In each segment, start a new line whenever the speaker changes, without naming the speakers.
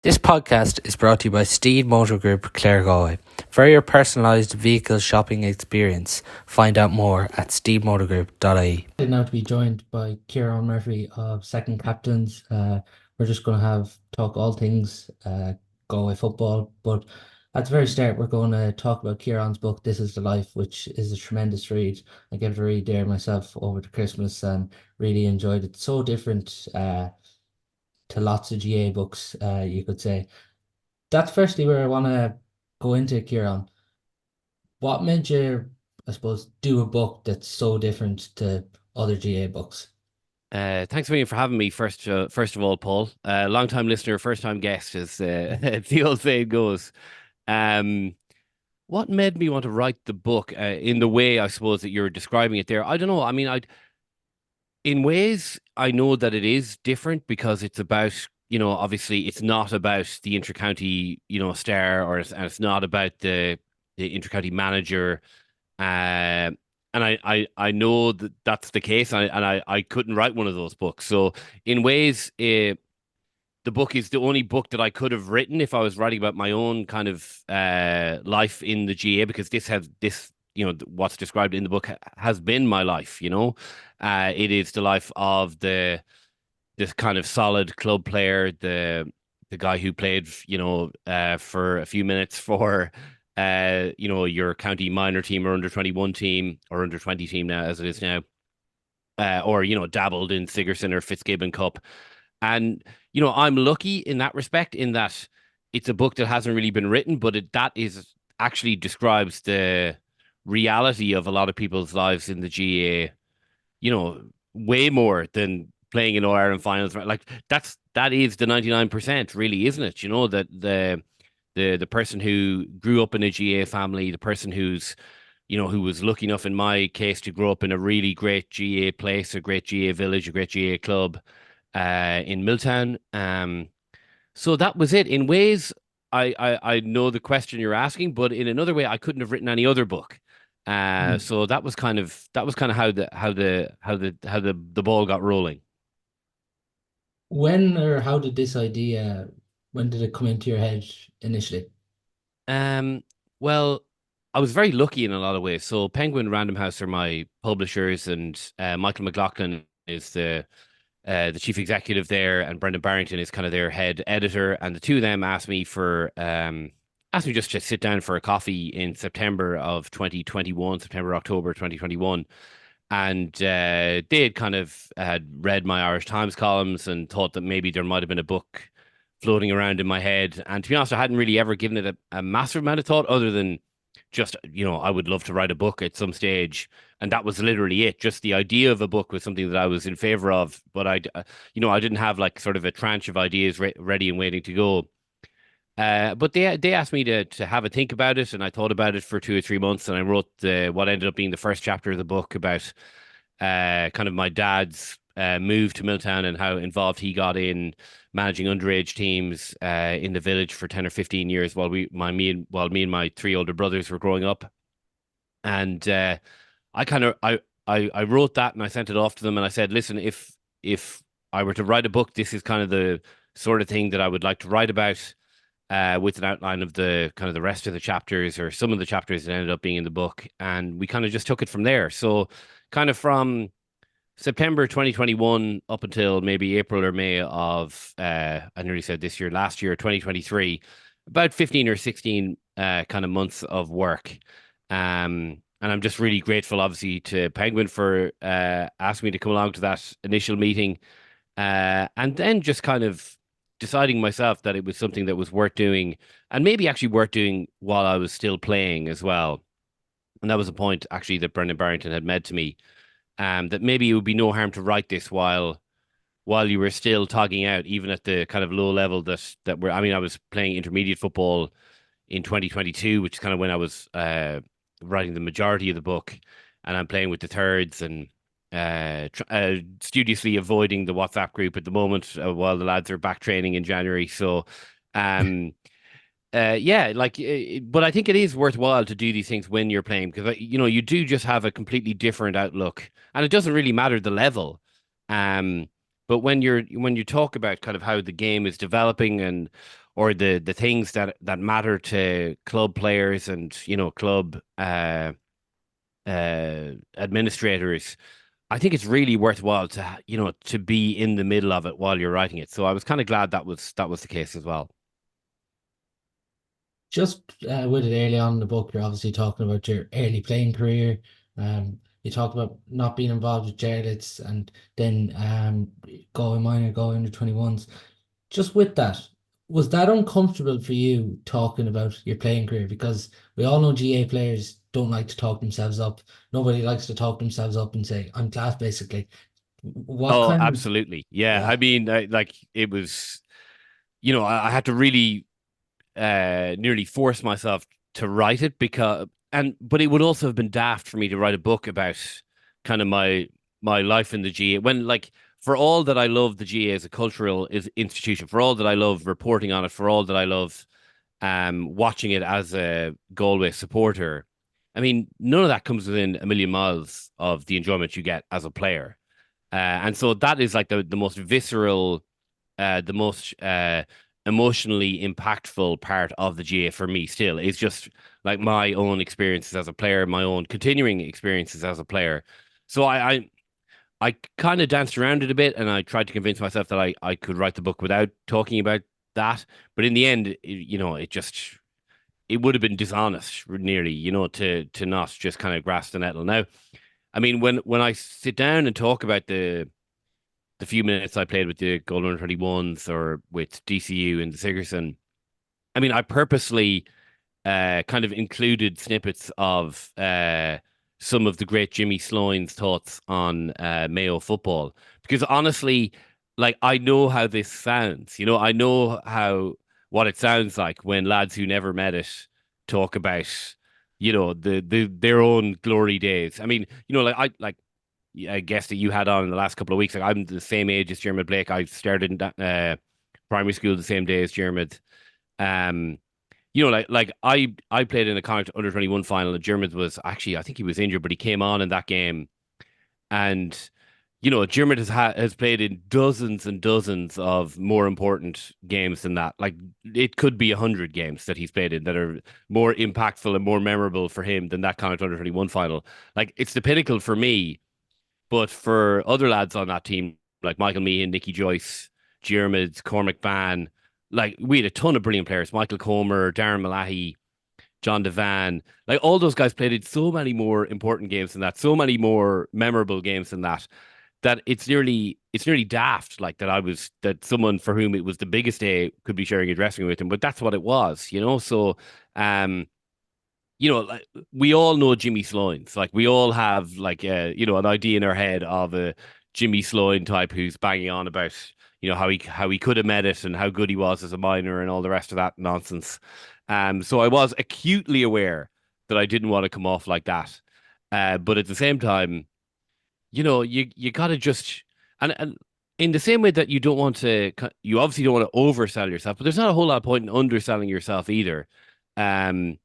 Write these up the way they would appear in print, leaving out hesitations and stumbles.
This podcast is brought to you by Steede Motor Group, Claregalway. For your personalised vehicle shopping experience, find out more at steedemotorgroup.ie. Now to be joined by Ciaran Murphy of Second Captains. We're just going to talk all things Galway football, but at the very start, we're going to talk about Ciaran's book, This Is the Life, which is a tremendous read. I gave it a read there myself over the Christmas and really enjoyed it. So different to lots of GA books, you could say. That's firstly where I want to go into, Ciaran. What made you, I suppose, do a book that's so different to other GA books?
Thanks a million for having me. First of all, Paul, long time listener, first time guest, as the old saying goes. Um, what made me want to write the book in the way I suppose that you're describing it there? I don't know. I mean, in ways I know that it is different because it's about, obviously it's not about the inter-county, star, and it's not about the inter-county manager. Uh, and I know that that's the case, and I couldn't write one of those books. So in ways, the book is the only book that I could have written if I was writing about my own kind of life in the GA, because this what's described in the book has been my life. It is the life of this kind of solid club player, the guy who played, for a few minutes for your county minor team or under 21 team or under 20 team now, as it is now, or, dabbled in Sigerson or Fitzgibbon Cup. And, I'm lucky in that respect, in that it's a book that hasn't really been written, but that is actually describes the reality of a lot of people's lives in the GA, way more than playing in All-Ireland finals. Like that is the 99%, really, isn't it? That the person who grew up in a GA family, the person who was lucky enough in my case to grow up in a really great GA place, a great GA village, a great GA club in Miltown. So that was it. In ways, I know the question you're asking, but in another way, I couldn't have written any other book.
Mm.
So that was kind of how the ball got rolling.
When or how did this idea, when did it come into your head initially?
Um, well, I was very lucky in a lot of ways. So Penguin Random House are my publishers, and Michael McLaughlin is the chief executive there, and Brendan Barrington is kind of their head editor. And the two of them asked me just to sit down for a coffee in September of 2021, September, October 2021. And they had kind of had read my Irish Times columns and thought that maybe there might have been a book floating around in my head. And to be honest, I hadn't really ever given it a massive amount of thought, other than just, I would love to write a book at some stage. And that was literally it. Just the idea of a book was something that I was in favor of, but I didn't have like sort of a tranche of ideas ready and waiting to go. But they asked me to have a think about it, and I thought about it for 2 or 3 months, and I wrote what ended up being the first chapter of the book about kind of my dad's move to Miltown and how involved he got in managing underage teams in the village for 10 or 15 years while me and my three older brothers were growing up. And I kind of I wrote that and I sent it off to them, and I said, listen, if I were to write a book, this is kind of the sort of thing that I would like to write about, with an outline of the kind of the rest of the chapters, or some of the chapters that ended up being in the book. And we kind of just took it from there. So kind of from September 2021 up until maybe April or May of, I nearly said this year, last year, 2023, about 15 or 16 kind of months of work. And I'm just really grateful, obviously, to Penguin for asking me to come along to that initial meeting, and then just kind of deciding myself that it was something that was worth doing, and maybe actually worth doing while I was still playing as well. And that was a point actually that Brendan Barrington had made to me, that maybe it would be no harm to write this while you were still togging out, even at the kind of low level I mean, I was playing intermediate football in 2022, which is kind of when I was writing the majority of the book, and I'm playing with the thirds and studiously avoiding the WhatsApp group at the moment, while the lads are back training in January. So, um, yeah, like, but I think it is worthwhile to do these things when you're playing, because you do just have a completely different outlook, and it doesn't really matter the level. But when you talk about kind of how the game is developing and or the things that matter to club players and club administrators, I think it's really worthwhile to be in the middle of it while you're writing it. So I was kind of glad that was the case as well.
Just with it early on in the book, you're obviously talking about your early playing career. You talk about not being involved with Jarlath's and then going minor, going under 21s. Just with that, was that uncomfortable for you talking about your playing career? Because we all know GA players don't like to talk themselves up. Nobody likes to talk themselves up and say, I'm class, basically. What
Oh,
kind of,
absolutely. Yeah.
yeah.
I mean, like it was, I had to really nearly force myself to write it but it would also have been daft for me to write a book about kind of my life in the GA when like for all that I love the GA as a cultural institution, for all that I love reporting on it, for all that I love watching it as a Galway supporter. I mean, none of that comes within a million miles of the enjoyment you get as a player. And so that is like the most visceral, the most emotionally impactful part of the GA for me still is just like my own experiences as a player, my own continuing experiences as a player. So I kind of danced around it a bit and I tried to convince myself that I could write the book without talking about that. But in the end, it would have been dishonest nearly, to not just kind of grasp the nettle. Now, I mean, when I sit down and talk about the few minutes I played with the Golden 31s or with DCU and the Sigerson, I mean, I purposely kind of included snippets of some of the great Jimmy Sloan's thoughts on Mayo football. Because honestly, like I know how this sounds. I know what it sounds like when lads who never met it talk about, their own glory days. I mean, I guess that you had on in the last couple of weeks. Like I'm the same age as Jeremy Blake. I started in primary school the same day as Jeremy. Um, like I played in a Connacht under 21 final, and Jeremy was actually I think he was injured, but he came on in that game, and Jeremy has played in dozens and dozens of more important games than that. Like it could be 100 games that he's played in that are more impactful and more memorable for him than that Connacht under 21 final. Like it's the pinnacle for me. But for other lads on that team, like Michael Meehan, Nicky Joyce, Diarmid, Cormac Ban, like we had a ton of brilliant players. Michael Comer, Darren Malahy, John Devan, like all those guys played in so many more important games than that, so many more memorable games than that, that it's nearly daft, like that someone for whom it was the biggest day could be sharing a dressing room with him, but that's what it was. So um like we all know Jimmy Sloans. Like we all have like an idea in our head of a Jimmy Sloan type who's banging on about how he could have met it and how good he was as a minor and all the rest of that nonsense. So I was acutely aware that I didn't want to come off like that. But at the same time, you gotta just and in the same way that you obviously don't want to oversell yourself, but there's not a whole lot of point in underselling yourself either. Um,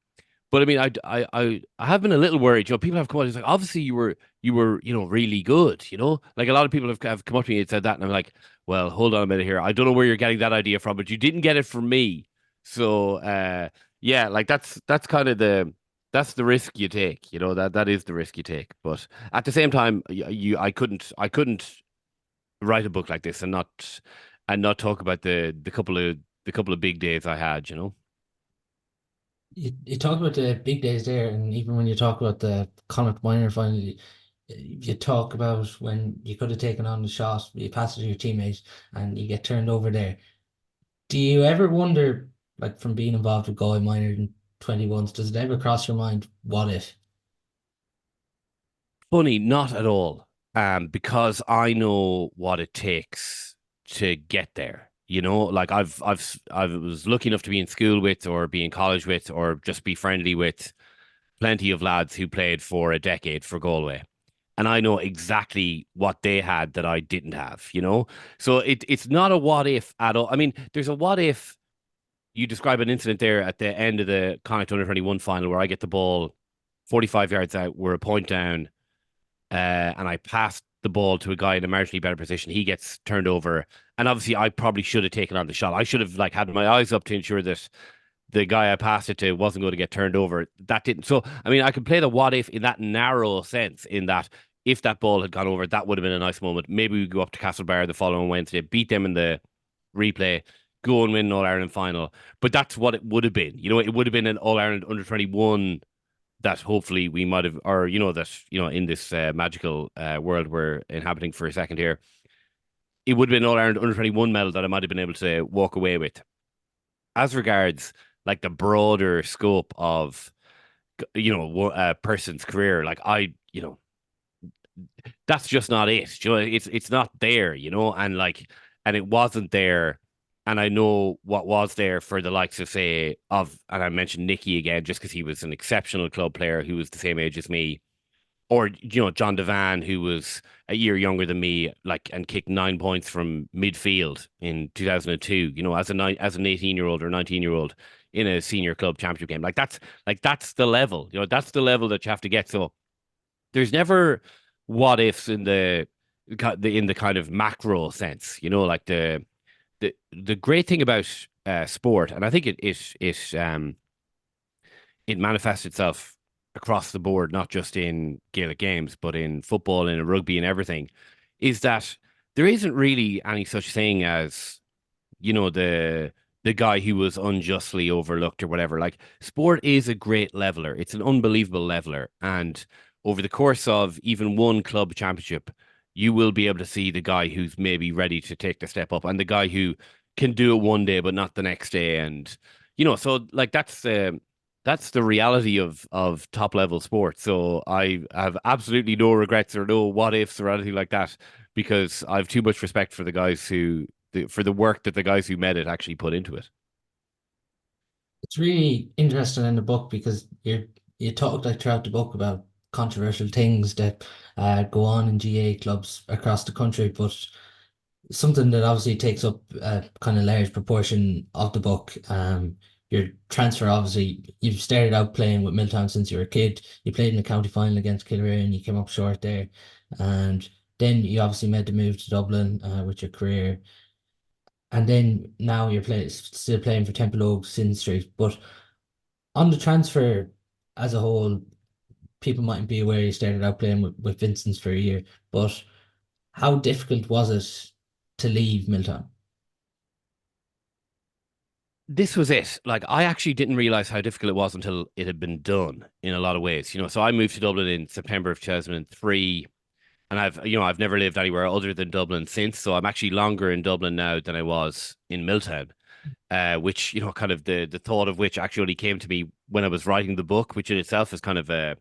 but I mean, I have been a little worried. People have come out. It's like obviously you were really good. Like a lot of people have come up to me and said that, and I'm like, well, hold on a minute here. I don't know where you're getting that idea from, but you didn't get it from me. So yeah, like that's kind of the risk you take. That is the risk you take. But at the same time, I couldn't write a book like this and not talk about the couple of big days I had.
You talk about the big days there, and even when you talk about the Connacht minor final, you talk about when you could have taken on the shot, you pass it to your teammate, and you get turned over there. Do you ever wonder, like from being involved with Galway minor in 21s, does it ever cross your mind, what if?
Funny, not at all. Because I know what it takes to get there. Like I was lucky enough to be in school with, or be in college with, or just be friendly with plenty of lads who played for a decade for Galway. And I know exactly what they had that I didn't have. So it's not a what if at all. I mean, there's a what if you describe an incident there at the end of the Connacht Under 21 final where I get the ball 45 yards out, we're a point down, and I passed the ball to a guy in a marginally better position. He gets turned over, and obviously I probably should have taken on the shot. I should have like had my eyes up to ensure that the guy I passed it to wasn't going to get turned over. That didn't. So I mean, I can play the what if in that narrow sense. In that, if that ball had gone over, that would have been a nice moment. Maybe we go up to Castlebar the following Wednesday, beat them in the replay, go and win an All Ireland final. But that's what it would have been. It would have been an All Ireland under 21 that hopefully we might have, or that in this magical world we're inhabiting for a second here, it would have been an All Ireland under 21 medal that I might have been able to walk away with. As regards like the broader scope of a person's career, like that's just not it. It's not there, and it wasn't there. And I know what was there for the likes of, say, and I mentioned Nicky again, just because he was an exceptional club player who was the same age as me, or John Devan, who was a year younger than me, like, and kicked 9 points from midfield in 2002. As an 18-year-old or 19-year-old in a senior club championship game, that's the level. That's the level that you have to get. So there's never what ifs in the kind of macro sense. Like the great thing about sport, and I think it manifests itself across the board, not just in Gaelic games, but in football and in rugby and everything, is that there isn't really any such thing as, the guy who was unjustly overlooked or whatever. Like, sport is a great leveler. It's an unbelievable leveler. And over the course of even one club championship, you will be able to see the guy who's maybe ready to take the step up and the guy who can do it one day but not the next day. And so like that's the reality of top level sport. So I have absolutely no regrets or no what ifs or anything like that, because I have too much respect for the guys for the work that the guys who made it actually put into it.
It's really interesting in the book because you talk like throughout the book about controversial things that go on in GA clubs across the country, but something that obviously takes up a kind of large proportion of the book. Your transfer, obviously, you've started out playing with Miltown since you were a kid. You played in the county final against Kildare and you came up short there. And then you obviously made the move to Dublin with your career. And then now still playing for Temple Oaks, Sin Street. But on the transfer as a whole, people mightn't be aware you started out playing with Vincent's for a year. But how difficult was it to leave Miltown?
This was it. Like, I actually didn't realize how difficult it was until it had been done in a lot of ways. So I moved to Dublin in September of 2003, and I've never lived anywhere other than Dublin since. So I'm actually longer in Dublin now than I was in Miltown. Which, kind of the thought of which actually came to me when I was writing the book, which in itself is kind of a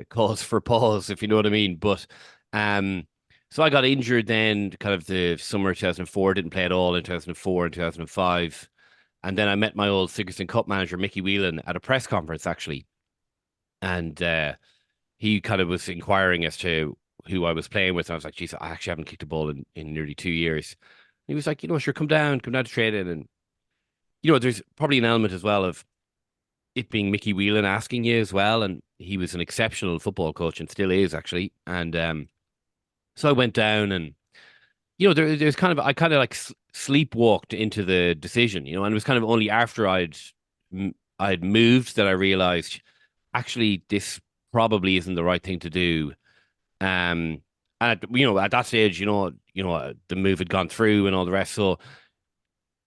cause for pause, if you know what I mean. But um, so I got injured then, kind of the summer of 2004, didn't play at all in 2004 and 2005. And then I met my old Sigerson Cup manager, Mickey Whelan, at a press conference, actually. And he kind of was inquiring as to who I was playing with. And I was like, geez, I actually haven't kicked a ball in nearly 2 years. And he was like, sure, come down to training. And, there's probably an element as well of it being Mickey Whelan asking you as well. And he was an exceptional football coach and still is, actually. And so I went down and, there's I kind of like sleepwalked into the decision, and it was kind of only after I'd moved that I realized actually this probably isn't the right thing to do. And at that stage, the move had gone through and all the rest. So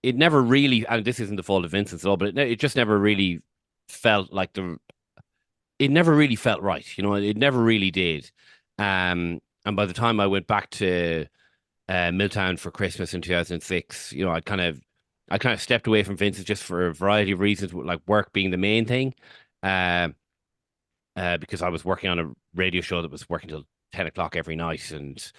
it never really, and this isn't the fault of Vincent at all, but it just never really felt like it never really felt right. It never really did. And by the time I went back to Miltown for Christmas in 2006, I kind of stepped away from Vincent just for a variety of reasons, with like work being the main thing. Uh, because I was working on a radio show that was working till 10 o'clock every night. And,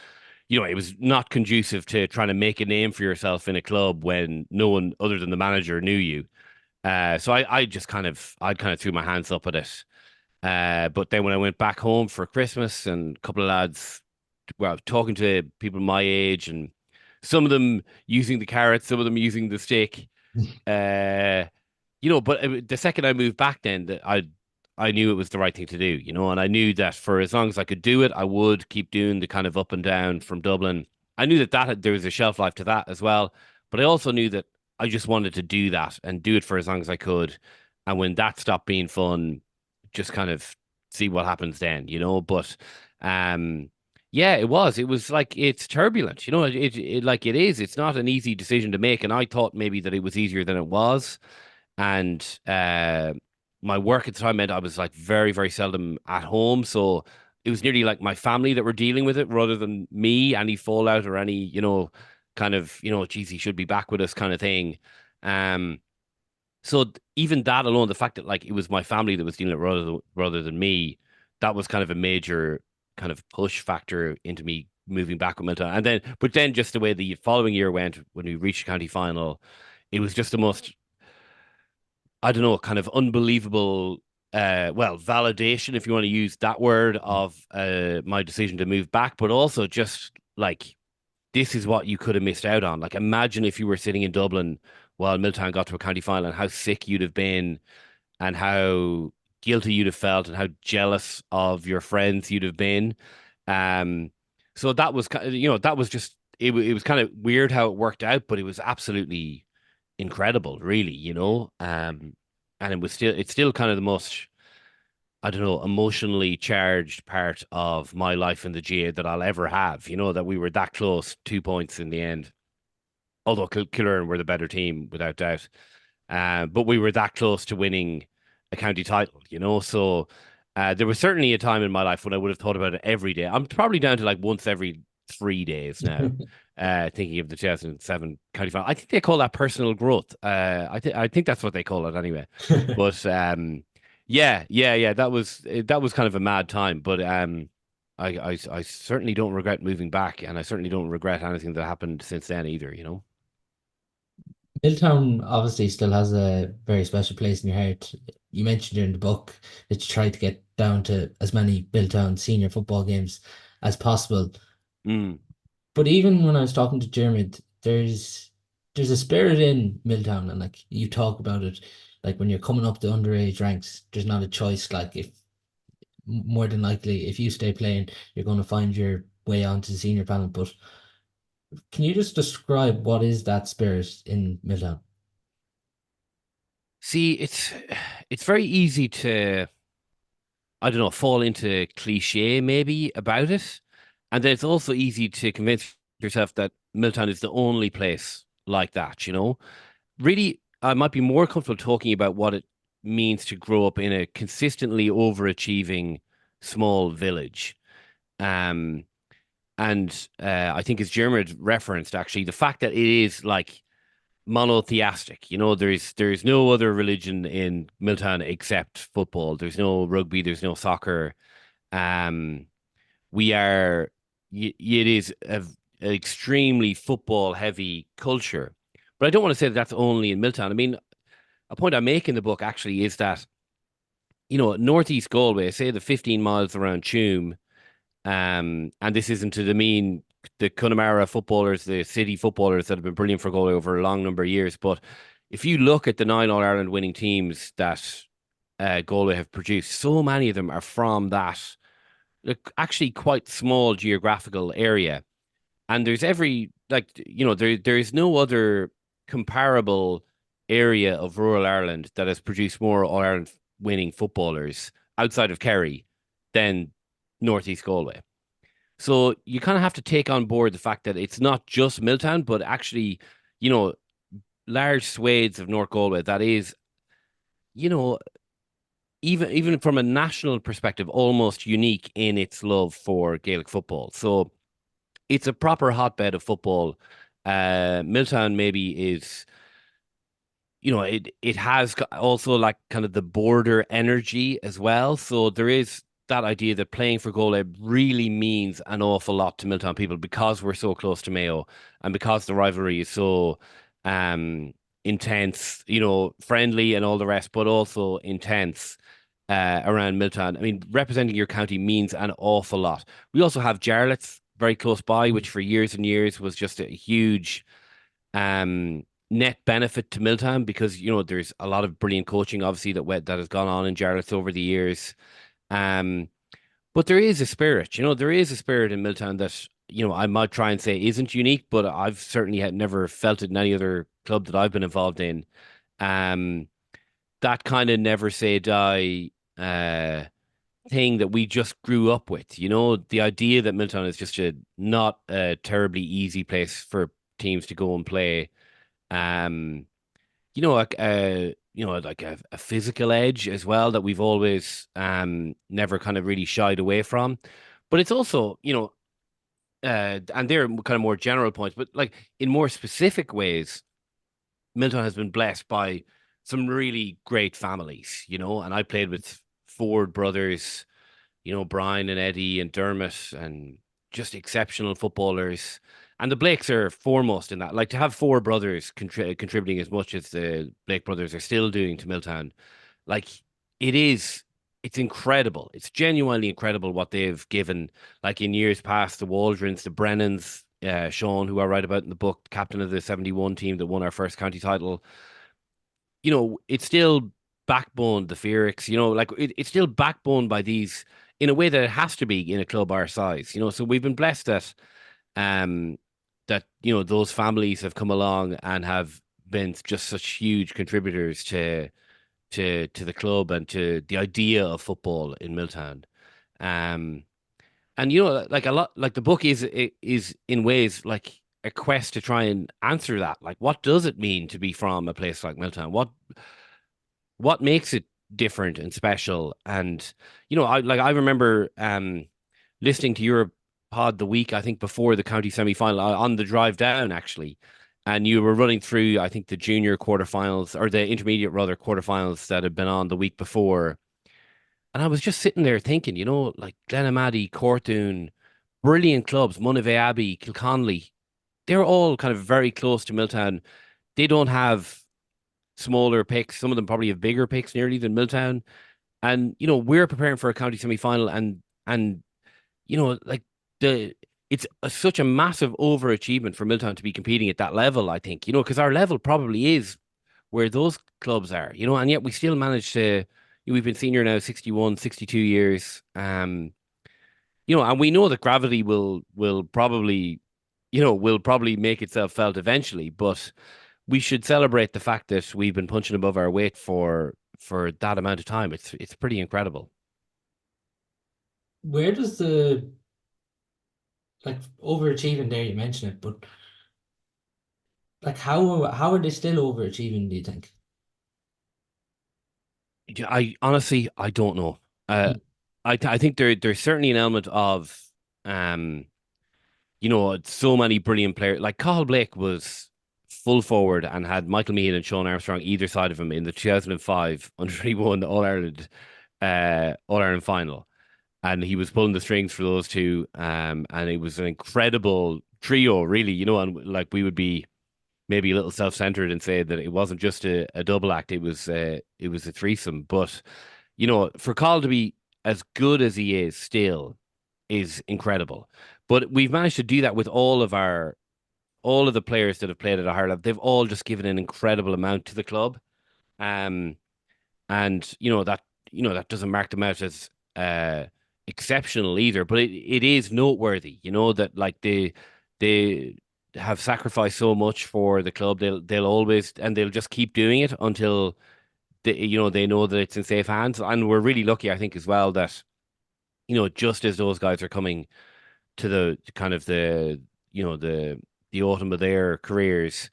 it was not conducive to trying to make a name for yourself in a club when no one other than the manager knew you. So I kind of threw my hands up at it. But then when I went back home for Christmas and a couple of lads, well, talking to people my age and some of them using the carrot, some of them using the stick, but the second I moved back then, that I knew it was the right thing to do, and I knew that for as long as I could do it, I would keep doing the kind of up and down from Dublin. I knew there was a shelf life to that as well, but I also knew that I just wanted to do that and do it for as long as I could. And when that stopped being fun, just kind of see what happens then. But um, yeah, it was like it's turbulent, like it is. It's not an easy decision to make, and I thought maybe that it was easier than it was. And my work at the time meant I was like very, very seldom at home. So it was nearly like my family that were dealing with it rather than me, any fallout or any, kind of, geez, he should be back with us kind of thing. Um, even that alone, the fact that like it was my family that was dealing with it rather than me, that was kind of a major kind of push factor into me moving back with Milton. But then just the way the following year went when we reached county final, it was just the most, I don't know, kind of unbelievable, well, validation, if you want to use that word, of my decision to move back, but also just like, this is what you could have missed out on. Like, imagine if you were sitting in Dublin while Miltown got to a county final and how sick you'd have been and how guilty you'd have felt and how jealous of your friends you'd have been. Um, so that was, that was just, it was kind of weird how it worked out, but it was absolutely incredible, really, and it's still kind of the most, I don't know, emotionally charged part of my life in the GA that I'll ever have, that we were that close, 2 points in the end. Although Killearn were the better team, without doubt. But we were that close to winning a county title. So there was certainly a time in my life when I would have thought about it every day. I'm probably down to like once every 3 days now, thinking of the 2007 county final. I think they call that personal growth. I think that's what they call it anyway. But yeah, yeah, yeah, that was kind of a mad time. But I certainly don't regret moving back, and I certainly don't regret anything that happened since then either.
Miltown obviously still has a very special place in your heart. You mentioned in the book that you tried to get down to as many Miltown senior football games as possible.
Mm.
But even when I was talking to Dermot, there's a spirit in Milltown, and like you talk about it, like when you're coming up the underage ranks, there's not a choice. Like if more than likely, if you stay playing, you're going to find your way onto the senior panel. But can you just describe what is that spirit in Milltown?
See, it's very easy to, I don't know, fall into cliche maybe about it. And then it's also easy to convince yourself that Miltown is the only place like that. Really, I might be more comfortable talking about what it means to grow up in a consistently overachieving small village. Um, and I think as Jeremy referenced, actually, the fact that it is like monotheistic. There's no other religion in Miltown except football. There's no rugby. There's no soccer. Um, we are. It is an extremely football heavy culture, but I don't want to say that that's only in Miltown. I mean, a point I make in the book actually is that northeast Galway, say the 15 miles around Tuam, and this isn't to demean the Connemara footballers, the city footballers that have been brilliant for Galway over a long number of years. But if you look at the 9 All-Ireland winning teams that Galway have produced, so many of them are from that actually quite small geographical area. And there's there's no other comparable area of rural Ireland that has produced more All-Ireland winning footballers outside of Kerry than Northeast Galway. So you kind of have to take on board the fact that it's not just Miltown, but actually, you know, large swathes of North Galway that is, you know, even from a national perspective, almost unique in its love for Gaelic football. So it's a proper hotbed of football. Miltown maybe is, it has also like kind of the border energy as well. So there is that idea that playing for Galway really means an awful lot to Miltown people because we're so close to Mayo and because the rivalry is so um intense, friendly and all the rest, but also intense around Miltown. I mean, representing your county means an awful lot. We also have Jarlath's very close by, which for years and years was just a huge um net benefit to Miltown because there's a lot of brilliant coaching, obviously that has gone on in Jarlath over the years. Um, but there is a spirit, there is a spirit in Miltown that I might try and say isn't unique, but I've certainly had never felt it in any other club that I've been involved in. Um, that kind of never say die thing that we just grew up with. The idea that Miltown is just not a terribly easy place for teams to go and play. Um, like a physical edge as well that we've always never kind of really shied away from. But it's also, and they're kind of more general points, but like in more specific ways, Milton has been blessed by some really great families, and I played with Ford brothers, Brian and Eddie and Dermot and just exceptional footballers. And the Blakes are foremost in that. Like to have four brothers contributing as much as the Blake brothers are still doing to Milltown, like it is, it's incredible. It's genuinely incredible what they've given. Like in years past, the Waldrons, the Brennans, Sean, who I write about in the book, captain of the 71 team that won our first county title. It's still backbone the Fearicks, like it's still backbone by these in a way that it has to be in a club our size, so we've been blessed um that those families have come along and have been just such huge contributors to the club and to the idea of football in Milltown. Um and like a lot like the book is in ways like a quest to try and answer that. Like what does it mean to be from a place like Milltown? What makes it different and special? And I remember listening to your pod the week I think before the county semi-final on the drive down actually, and you were running through I think the junior quarterfinals or the intermediate rather quarterfinals that had been on the week before, and I was just sitting there thinking, like Glenamaddy, Cortoon, brilliant clubs, Monivea Abbey, Kilconnelly, they're all kind of very close to Milltown. They don't have smaller picks. Some of them probably have bigger picks nearly than Milltown. And we're preparing for a county semi-final, and like the it's such a massive overachievement for Milltown to be competing at that level. I think because our level probably is where those clubs are. And yet we still manage to. We've been senior now 61, 62 years. And we know that gravity will probably will probably make itself felt eventually, but we should celebrate the fact that we've been punching above our weight for that amount of time. It's pretty incredible.
Where does the like overachieving there? You mentioned it, but like how are they still overachieving? Do you think?
I honestly I don't know. Uh,
Mm.
I think there's certainly an element of um so many brilliant players. Like Cathal Blake was full forward and had Michael Meehan and Sean Armstrong either side of him in the 2005 under 21 All Ireland final, and he was pulling the strings for those two. And it was an incredible trio, really. And like we would be maybe a little self-centered and say that it wasn't just a double act; it was a threesome. But for Carl to be as good as he is still is incredible. But we've managed to do that with all of the players that have played at a higher level. They've all just given an incredible amount to the club. Um, and that doesn't mark them out as exceptional either, but it is noteworthy, that like they have sacrificed so much for the club. They'll always and they'll just keep doing it until they know that it's in safe hands. And we're really lucky, I think, as well that just as those guys are coming to the kind of the autumn of their careers,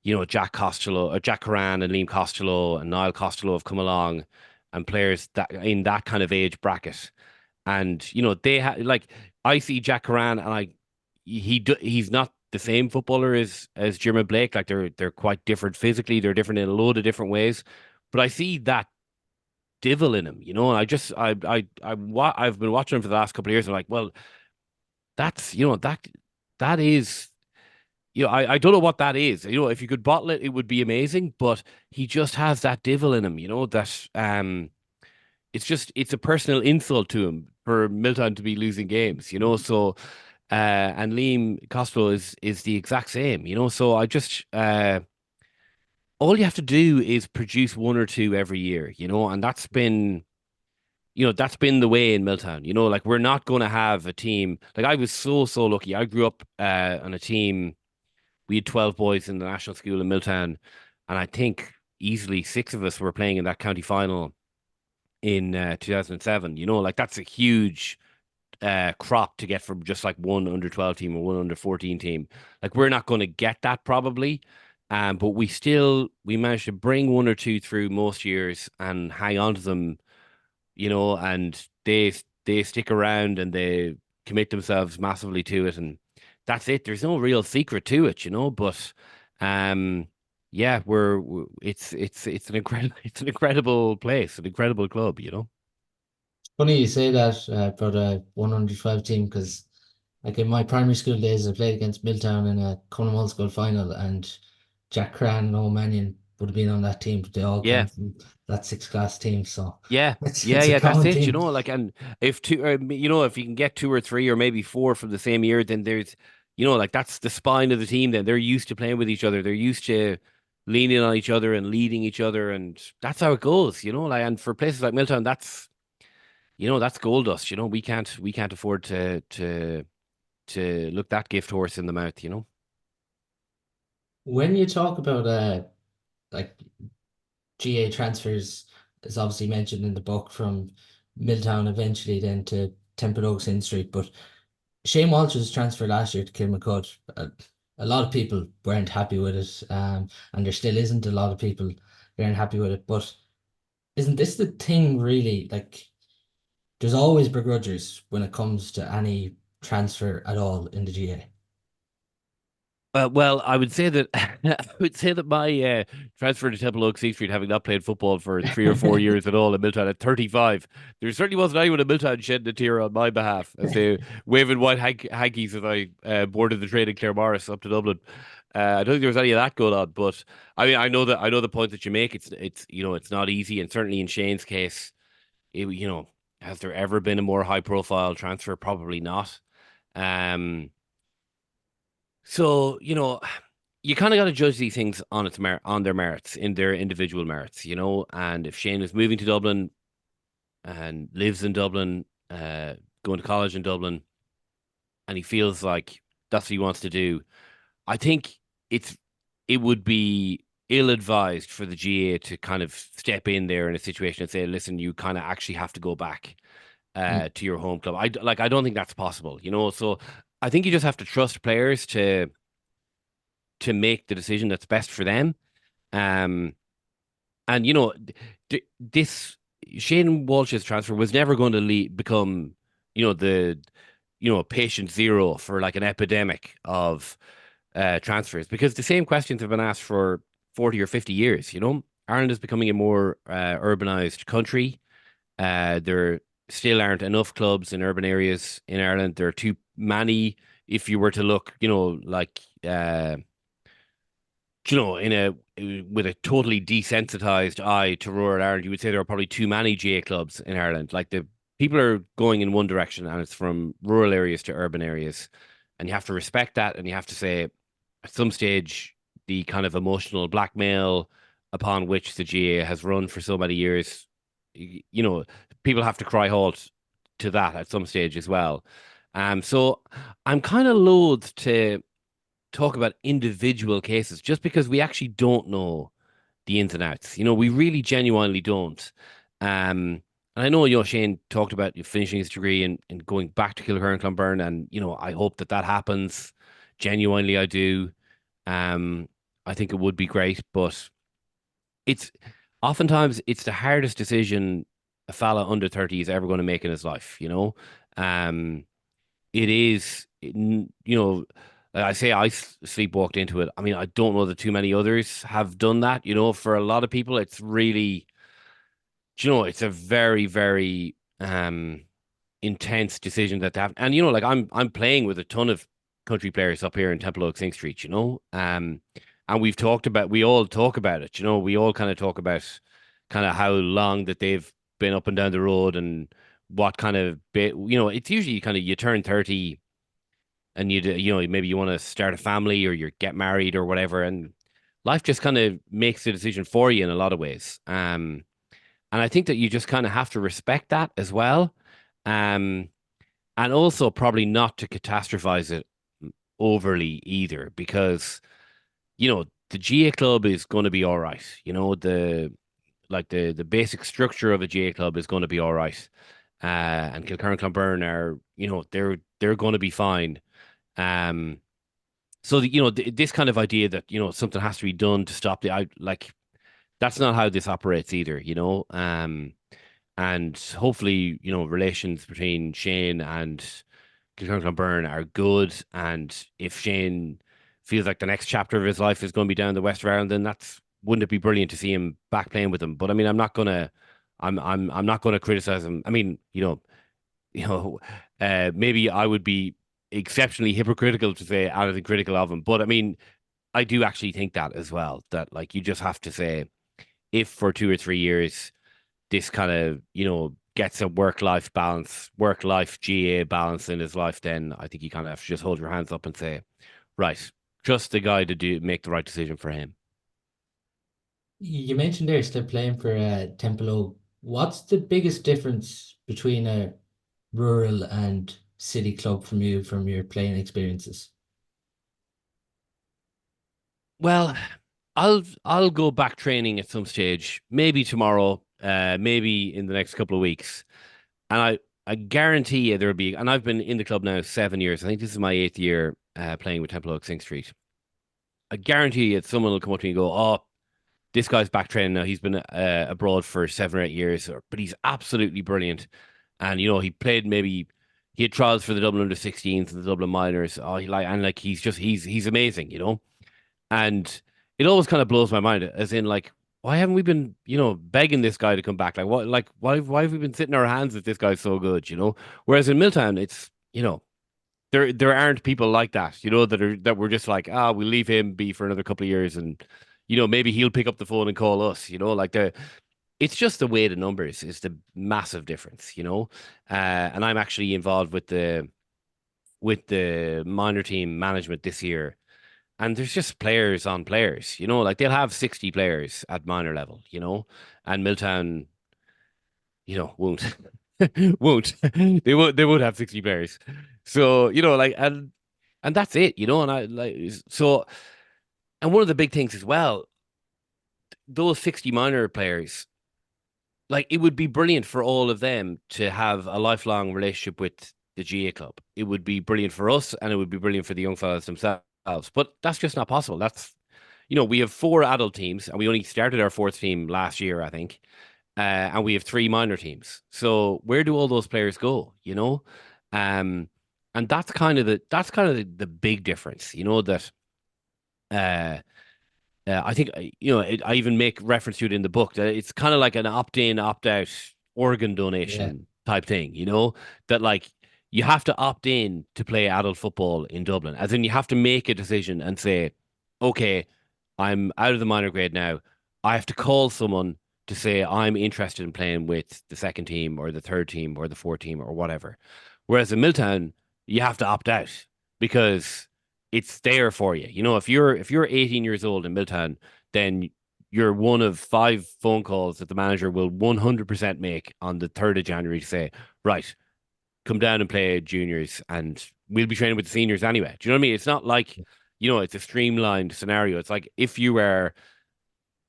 Jack Costello, or Jack Coran and Liam Costello and Niall Costello have come along, and players that in that kind of age bracket. And they have like I see Jack Coran, and he's not the same footballer as Jimmy Blake. Like they're quite different physically. They're different in a load of different ways. But I see that divil in him, and I've been watching him for the last couple of years. And I'm like, well, that's that is I don't know what that is. If you could bottle it, it would be amazing. But he just has that devil in him, that it's a personal insult to him for Milton to be losing games, So and Liam Costello is the exact same, So I just all you have to do is produce one or two every year, and that's been the way in Miltown. Like we're not going to have a team. Like I was so lucky. I grew up on a team. We had 12 boys in the national school in Miltown, and I think easily six of us were playing in that county final in 2007. Like that's a huge crop to get from just like one under 12 team or one under 14 team. Like we're not going to get that probably. But we managed to bring one or two through most years and hang on to them, and they stick around and they commit themselves massively to it, and that's it. There's no real secret to it, but um yeah, it's an incredible it's an incredible place, an incredible club.
Funny you say that about a 112 team because, like in my primary school days, I played against Miltown in a Conemall School final, and Jack Cran and Owen Mannion would have been on that team, but they all
Yeah.
came from that sixth class team. So
Yeah,
it's a
yeah, that's
common
it,
theme.
like, and if two, if you can get two or three or maybe four from the same year, then there's, like that's the spine of the team. Then they're used to playing with each other. They're used to leaning on each other and leading each other, and that's how it goes, like, and for places like Milltown, that's gold dust. We can't afford to look that gift horse in the mouth.
When you talk about like GA transfers, is obviously mentioned in the book from Milltown eventually then to Temple Oaks in Street, but Shane Walsh's transfer last year to Kilmacud, a lot of people weren't happy with it, and there still isn't a lot of people who aren't happy with it. But isn't this the thing really? Like, there's always begrudgers when it comes to any transfer at all in the GA.
Well, I would say that my transfer to Temple Oak C Street, having not played football for 3 or 4 years at all in Miltown at 35, there certainly wasn't anyone in Miltown shedding a tear on my behalf as they waving white hankies as I boarded the train in Claremorris up to Dublin. I don't think there was any of that going on, but I mean, I know the point that you make. It's not easy, and certainly in Shane's case, has there ever been a more high profile transfer? Probably not. Um, so, you kind of got to judge these things on their merits, in their individual merits, And if Shane is moving to Dublin and lives in Dublin, going to college in Dublin, and he feels like that's what he wants to do, I think it's it would be ill-advised for the GA to kind of step in there in a situation and say, "Listen, you kind of actually have to go back to your home club." I don't think that's possible. So I think you just have to trust players to make the decision that's best for them. Um, and this Shane Walsh's transfer was never going to become, the patient zero for like an epidemic of transfers, because the same questions have been asked for 40 or 50 years. Ireland is becoming a more urbanized country. There still aren't enough clubs in urban areas in Ireland. There are too many. If you were to look, like in a with a totally desensitized eye to rural Ireland, you would say there are probably too many GA clubs in Ireland. Like the people are going in one direction, and it's from rural areas to urban areas, and you have to respect that, and you have to say at some stage the kind of emotional blackmail upon which the GA has run for so many years, people have to cry halt to that at some stage as well. So I'm kind of loath to talk about individual cases just because we actually don't know the ins and outs. We really genuinely don't. And I know, Shane talked about finishing his degree and going back to Kilcare and Clonberne, and I hope that that happens. Genuinely, I do. Um, I think it would be great, but it's oftentimes it's the hardest decision a fella under 30 is ever going to make in his life. It is, like I say, I sleepwalked into it. I mean, I don't know that too many others have done that. For a lot of people, it's really, it's a very, very intense decision that they have. And like I'm playing with a ton of country players up here in Temple Oak Sing Street. And we all talk about it. We all kind of talk about kind of how long that they've been up and down the road and what kind of bit. It's usually kind of you turn 30 and maybe you want to start a family or you get married or whatever, and life just kind of makes the decision for you in a lot of ways. And I think that you just kind of have to respect that as well. Um, and also probably not to catastrophize it overly either, because, the GA club is going to be all right. The basic structure of a GA club is going to be all right. And Kilkerran Clonberne are, they're going to be fine. Um, so this kind of idea that, something has to be done to stop that's not how this operates either. And hopefully, relations between Shane and Kilkerran Clonberne are good. And if Shane feels like the next chapter of his life is going to be down the west of Ireland, then wouldn't it be brilliant to see him back playing with them? But I mean, I'm not gonna criticize him. I mean, you know, maybe I would be exceptionally hypocritical to say anything critical of him. But I mean, I do actually think that as well, that like you just have to say, if for 2 or 3 years this kind of, gets a work-life balance, work-life GA balance in his life, then I think you kind of have to just hold your hands up and say, right, trust the guy to make the right decision for him.
You mentioned there still playing for Templeogue. What's the biggest difference between a rural and city club from you from your playing experiences?
Well, I'll go back training at some stage, maybe tomorrow, maybe in the next couple of weeks. And I guarantee you there'll be, and I've been in the club now 7 years. I think this is my eighth year playing with Temple Oak Sing Street. I guarantee you someone will come up to me and go, "Oh, this guy's back training now. He's been abroad for 7 or 8 years, but he's absolutely brilliant." And he played, maybe he had trials for the Dublin under 16s and the Dublin minors. Oh, he's amazing. And it always kind of blows my mind, as in, like, why haven't we been, begging this guy to come back? Why have we been sitting our hands if this guy's so good? Whereas in Miltown, it's, there aren't people like that, that we're just like, we'll leave him be for another couple of years, and maybe he'll pick up the phone and call us. It's just the way the numbers is the massive difference. And I'm actually involved with the minor team management this year. And there's just players on players, like they'll have 60 players at minor level. And Milltown, won't, won't. They won't have 60 players. So, and that's it. And I like, so, and one of the big things as well, those 60 minor players, like, it would be brilliant for all of them to have a lifelong relationship with the GA club. It would be brilliant for us, and it would be brilliant for the young fellas themselves. But that's just not possible. We have four adult teams, and we only started our fourth team last year, I think. And we have three minor teams. So where do all those players go? Um, and that's kind of the big difference, that uh, I think, I even make reference to it in the book, that it's kind of like an opt-in, opt-out organ
Yeah.
donation type thing. That, like, you have to opt in to play adult football in Dublin, as in you have to make a decision and say, okay, I'm out of the minor grade now. I have to call someone to say I'm interested in playing with the second team or the third team or the fourth team or whatever. Whereas in Milltown, you have to opt out because it's there for you. If you're 18 years old in Milltown, then you're one of five phone calls that the manager will 100% make on the 3rd of January to say, right, come down and play juniors, and we'll be training with the seniors anyway. Do you know what I mean? It's not like, it's a streamlined scenario. It's like, if you were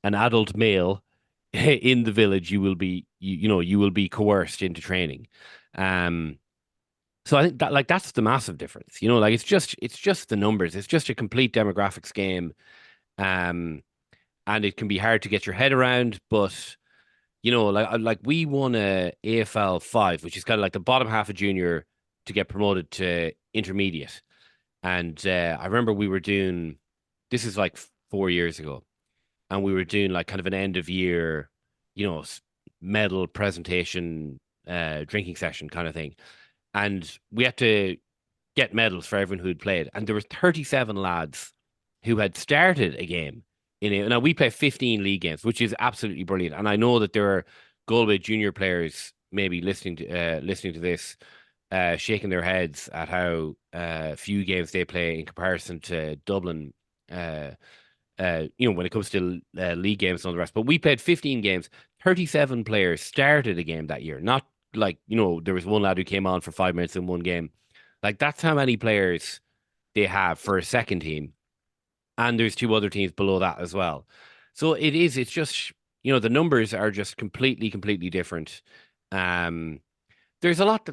an adult male in the village, you will be coerced into training. Um, so I think that, like, that's the massive difference. Like, it's just the numbers. It's just a complete demographics game. Um, and it can be hard to get your head around, but like we won a AFL 5, which is kind of like the bottom half of junior to get promoted to intermediate. And I remember we were doing, this is like 4 years ago, and we were doing like kind of an end of year, you know, medal presentation, drinking session kind of thing. And we had to get medals for everyone who'd played. And there were 37 lads who had started a game in it. Now we play 15 league games, which is absolutely brilliant. And I know that there are Galway junior players maybe listening to this, shaking their heads at how few games they play in comparison to Dublin when it comes to league games and all the rest. But we played 15 games. 37 players started a game that year. Not like, there was one lad who came on for 5 minutes in one game. Like that's how many players they have for a second team. And there's two other teams below that as well. So it's just, the numbers are just completely different. Um, there's a lot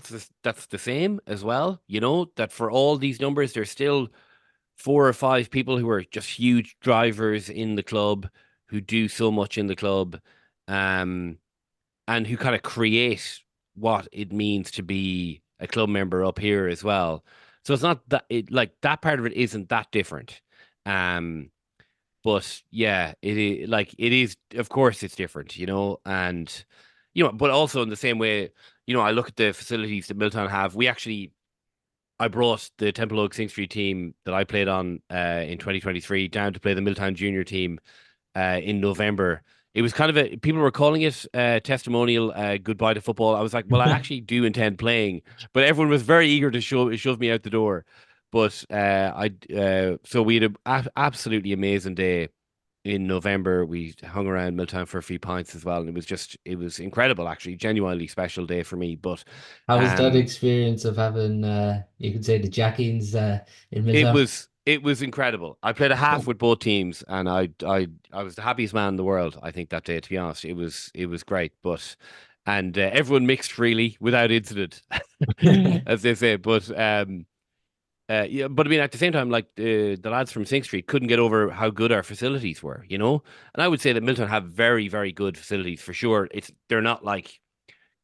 that's the same as well, that for all these numbers, there's still four or five people who are just huge drivers in the club, who do so much in the club, um, and who kind of create what it means to be a club member up here as well. So it's not that like that part of it isn't that different. Um, but yeah, it is, of course it's different, and but also in the same way, I look at the facilities that Miltown have. I brought the Temple Oak Sing Street team that I played on in 2023 down to play the Miltown junior team in November. It was kind of people were calling it testimonial goodbye to football. I was like, well, I actually do intend playing, but everyone was very eager to shove me out the door. But so we had an absolutely amazing day in November. We hung around Miltown for a few pints as well, and it was incredible, actually, genuinely special day for me. But
How was that
um,
experience of having, you could say, the Jackins in
it
Miltown?
was incredible. I played a half with both teams, and I was the happiest man in the world, I think, that day. To be honest, it was great. But and everyone mixed freely without incident, as they say. But yeah, but I mean, at the same time, like the lads from Sing Street couldn't get over how good our facilities were, And I would say that Milton have very, very good facilities for sure. They're not like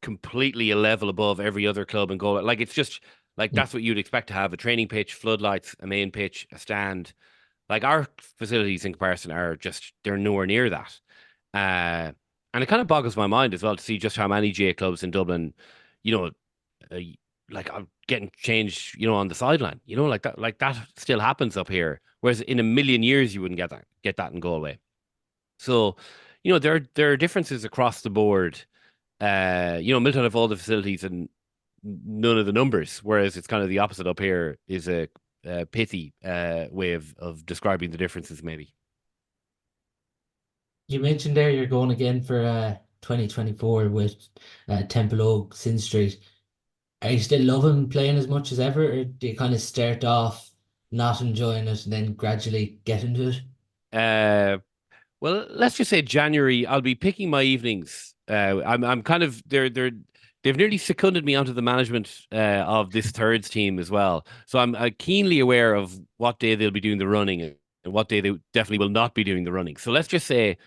completely a level above every other club in Galway. Like it's just like that's what you'd expect to have: a training pitch, floodlights, a main pitch, a stand. Like our facilities in comparison are just they're nowhere near that. Uh, and it kind of boggles my mind as well to see just how many GA clubs in Dublin, you know, uh, like I'm getting changed, on the sideline. Like that still happens up here. Whereas in a million years you wouldn't get that in Galway. So, there are differences across the board. Milton have all the facilities and none of the numbers, whereas it's kind of the opposite up here is a pithy way of describing the differences, maybe.
You mentioned there you're going again for 2024 with Temple Oak, Sin Street. Are you still loving playing as much as ever, or do you kind of start off not enjoying it and then gradually get into it?
Uh, well, let's just say January. I'll be picking my evenings. I'm kind of they've nearly seconded me onto the management of this thirds team as well. So I'm keenly aware of what day they'll be doing the running and what day they definitely will not be doing the running. So let's just say,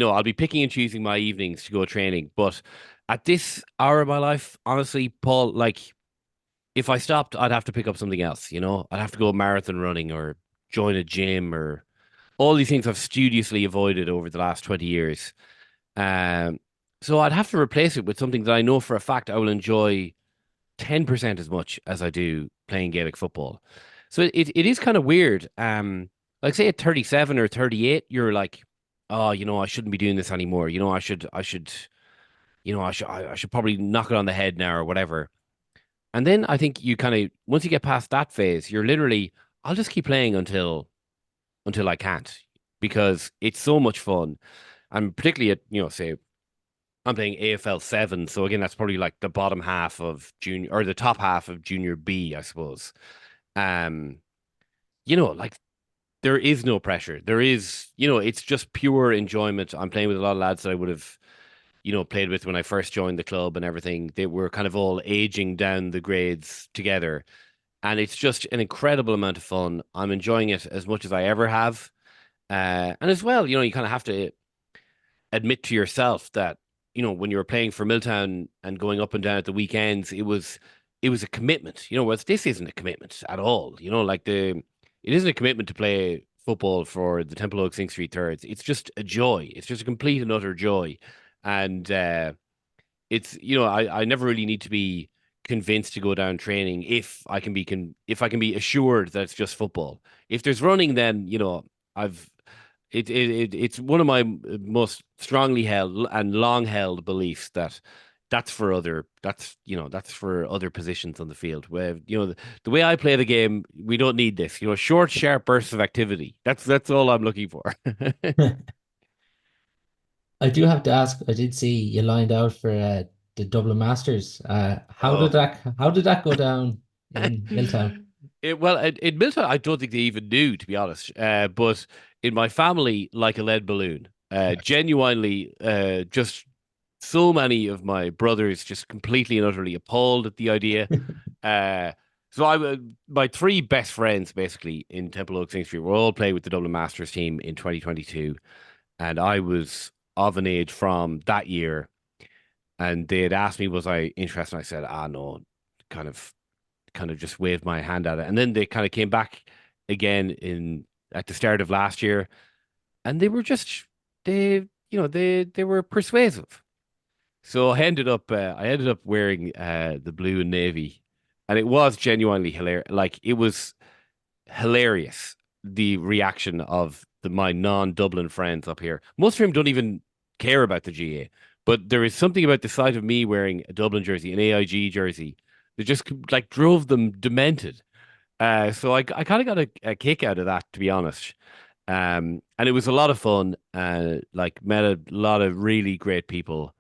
I'll be picking and choosing my evenings to go training. But at this hour of my life, honestly, Paul, like if I stopped, I'd have to pick up something else. I'd have to go marathon running or join a gym or all these things I've studiously avoided over the last 20 years. Um, so I'd have to replace it with something that I know for a fact I will enjoy 10% as much as I do playing Gaelic football. So it is kind of weird. Like say at 37 or 38, you're like, oh, I shouldn't be doing this anymore. I should probably knock it on the head now or whatever. And then I think you kind of once you get past that phase, you're literally, I'll just keep playing until I can't because it's so much fun. And particularly at, say I'm playing AFL 7. So again, that's probably like the bottom half of junior or the top half of junior B, I suppose. Um, like there is no pressure. There is, it's just pure enjoyment. I'm playing with a lot of lads that I would have, played with when I first joined the club and everything. They were kind of all aging down the grades together. And it's just an incredible amount of fun. I'm enjoying it as much as I ever have. And as well, you kind of have to admit to yourself that, when you were playing for Miltown and going up and down at the weekends, it was a commitment, whereas this isn't a commitment at all. It isn't a commitment to play football for the Temple Oak Sing Street Thirds. It's just a joy. It's just a complete and utter joy. And it's, I never really need to be convinced to go down training if I can be assured that it's just football. If there's running, then, I've it's one of my most strongly held and long held beliefs that that's for other that's for other positions on the field. Where the way I play the game, we don't need this. Short, sharp bursts of activity. That's all I'm looking for.
I do have to ask, I did see you lined out for the Dublin Masters.
Oh.
How did that go down in Miltown?
Well, in Milton, I don't think they even knew, to be honest. But in my family, like a lead balloon. Genuinely, just so many of my brothers just completely and utterly appalled at the idea. Uh, so my three best friends, basically in Temple Oaks Street, were all playing with the Dublin Masters team in 2022, and I was of an age from that year, and they had asked me, was I interested? And I said, no, kind of just waved my hand at it. And then they kind of came back again in at the start of last year, and they were just they were persuasive. So I ended up wearing the blue and navy, and it was genuinely hilarious. Like, it was hilarious, the reaction of my non-Dublin friends up here. Most of them don't even care about the GA, but there is something about the sight of me wearing a Dublin jersey, an AIG jersey, that just like drove them demented. So I kind of got a kick out of that, to be honest. And it was a lot of fun. Like, met a lot of really great people.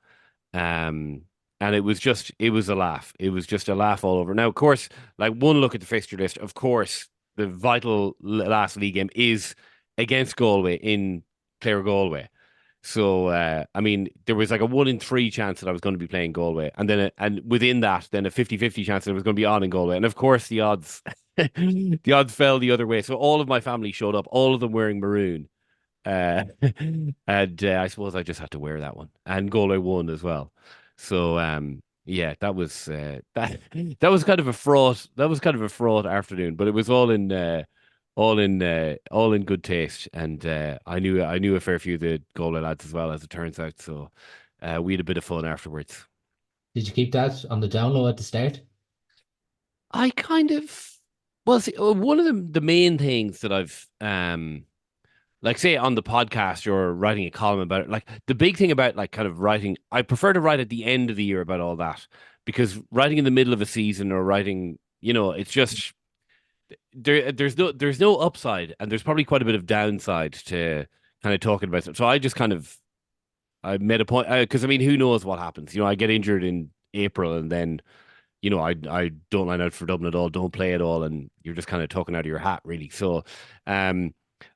Um, and it was a laugh. It was just a laugh all over. Now, of course, like, one look at the fixture list, of course, the vital last league game is against Galway in Claregalway. So, I mean, there was like a 1 in 3 chance that I was going to be playing Galway. And then, and within that, then a 50-50 chance that I was going to be on in Galway. And of course, the odds, the odds fell the other way. So all of my family showed up, all of them wearing maroon. Uh, and I suppose I just had to wear that one. And Galway won as well. So, yeah, that was that was kind of a fraught afternoon, but it was all in good taste. And I knew a fair few of the Galway lads as well, as it turns out. So we had a bit of fun afterwards.
Did you keep that on the down low at the start?
I kind of well, see, one of the main things that I've like, say, on the podcast or writing a column about it, like, the big thing about, like, kind of writing, I prefer to write at the end of the year about all that, because writing in the middle of a season, or writing, it's just there's no upside, and there's probably quite a bit of downside to kind of talking about it. So I just kind of I made a point, because I mean, who knows what happens? I get injured in April, and then I don't line out for Dublin at all, don't play at all, and you're just kind of talking out of your hat, really. So,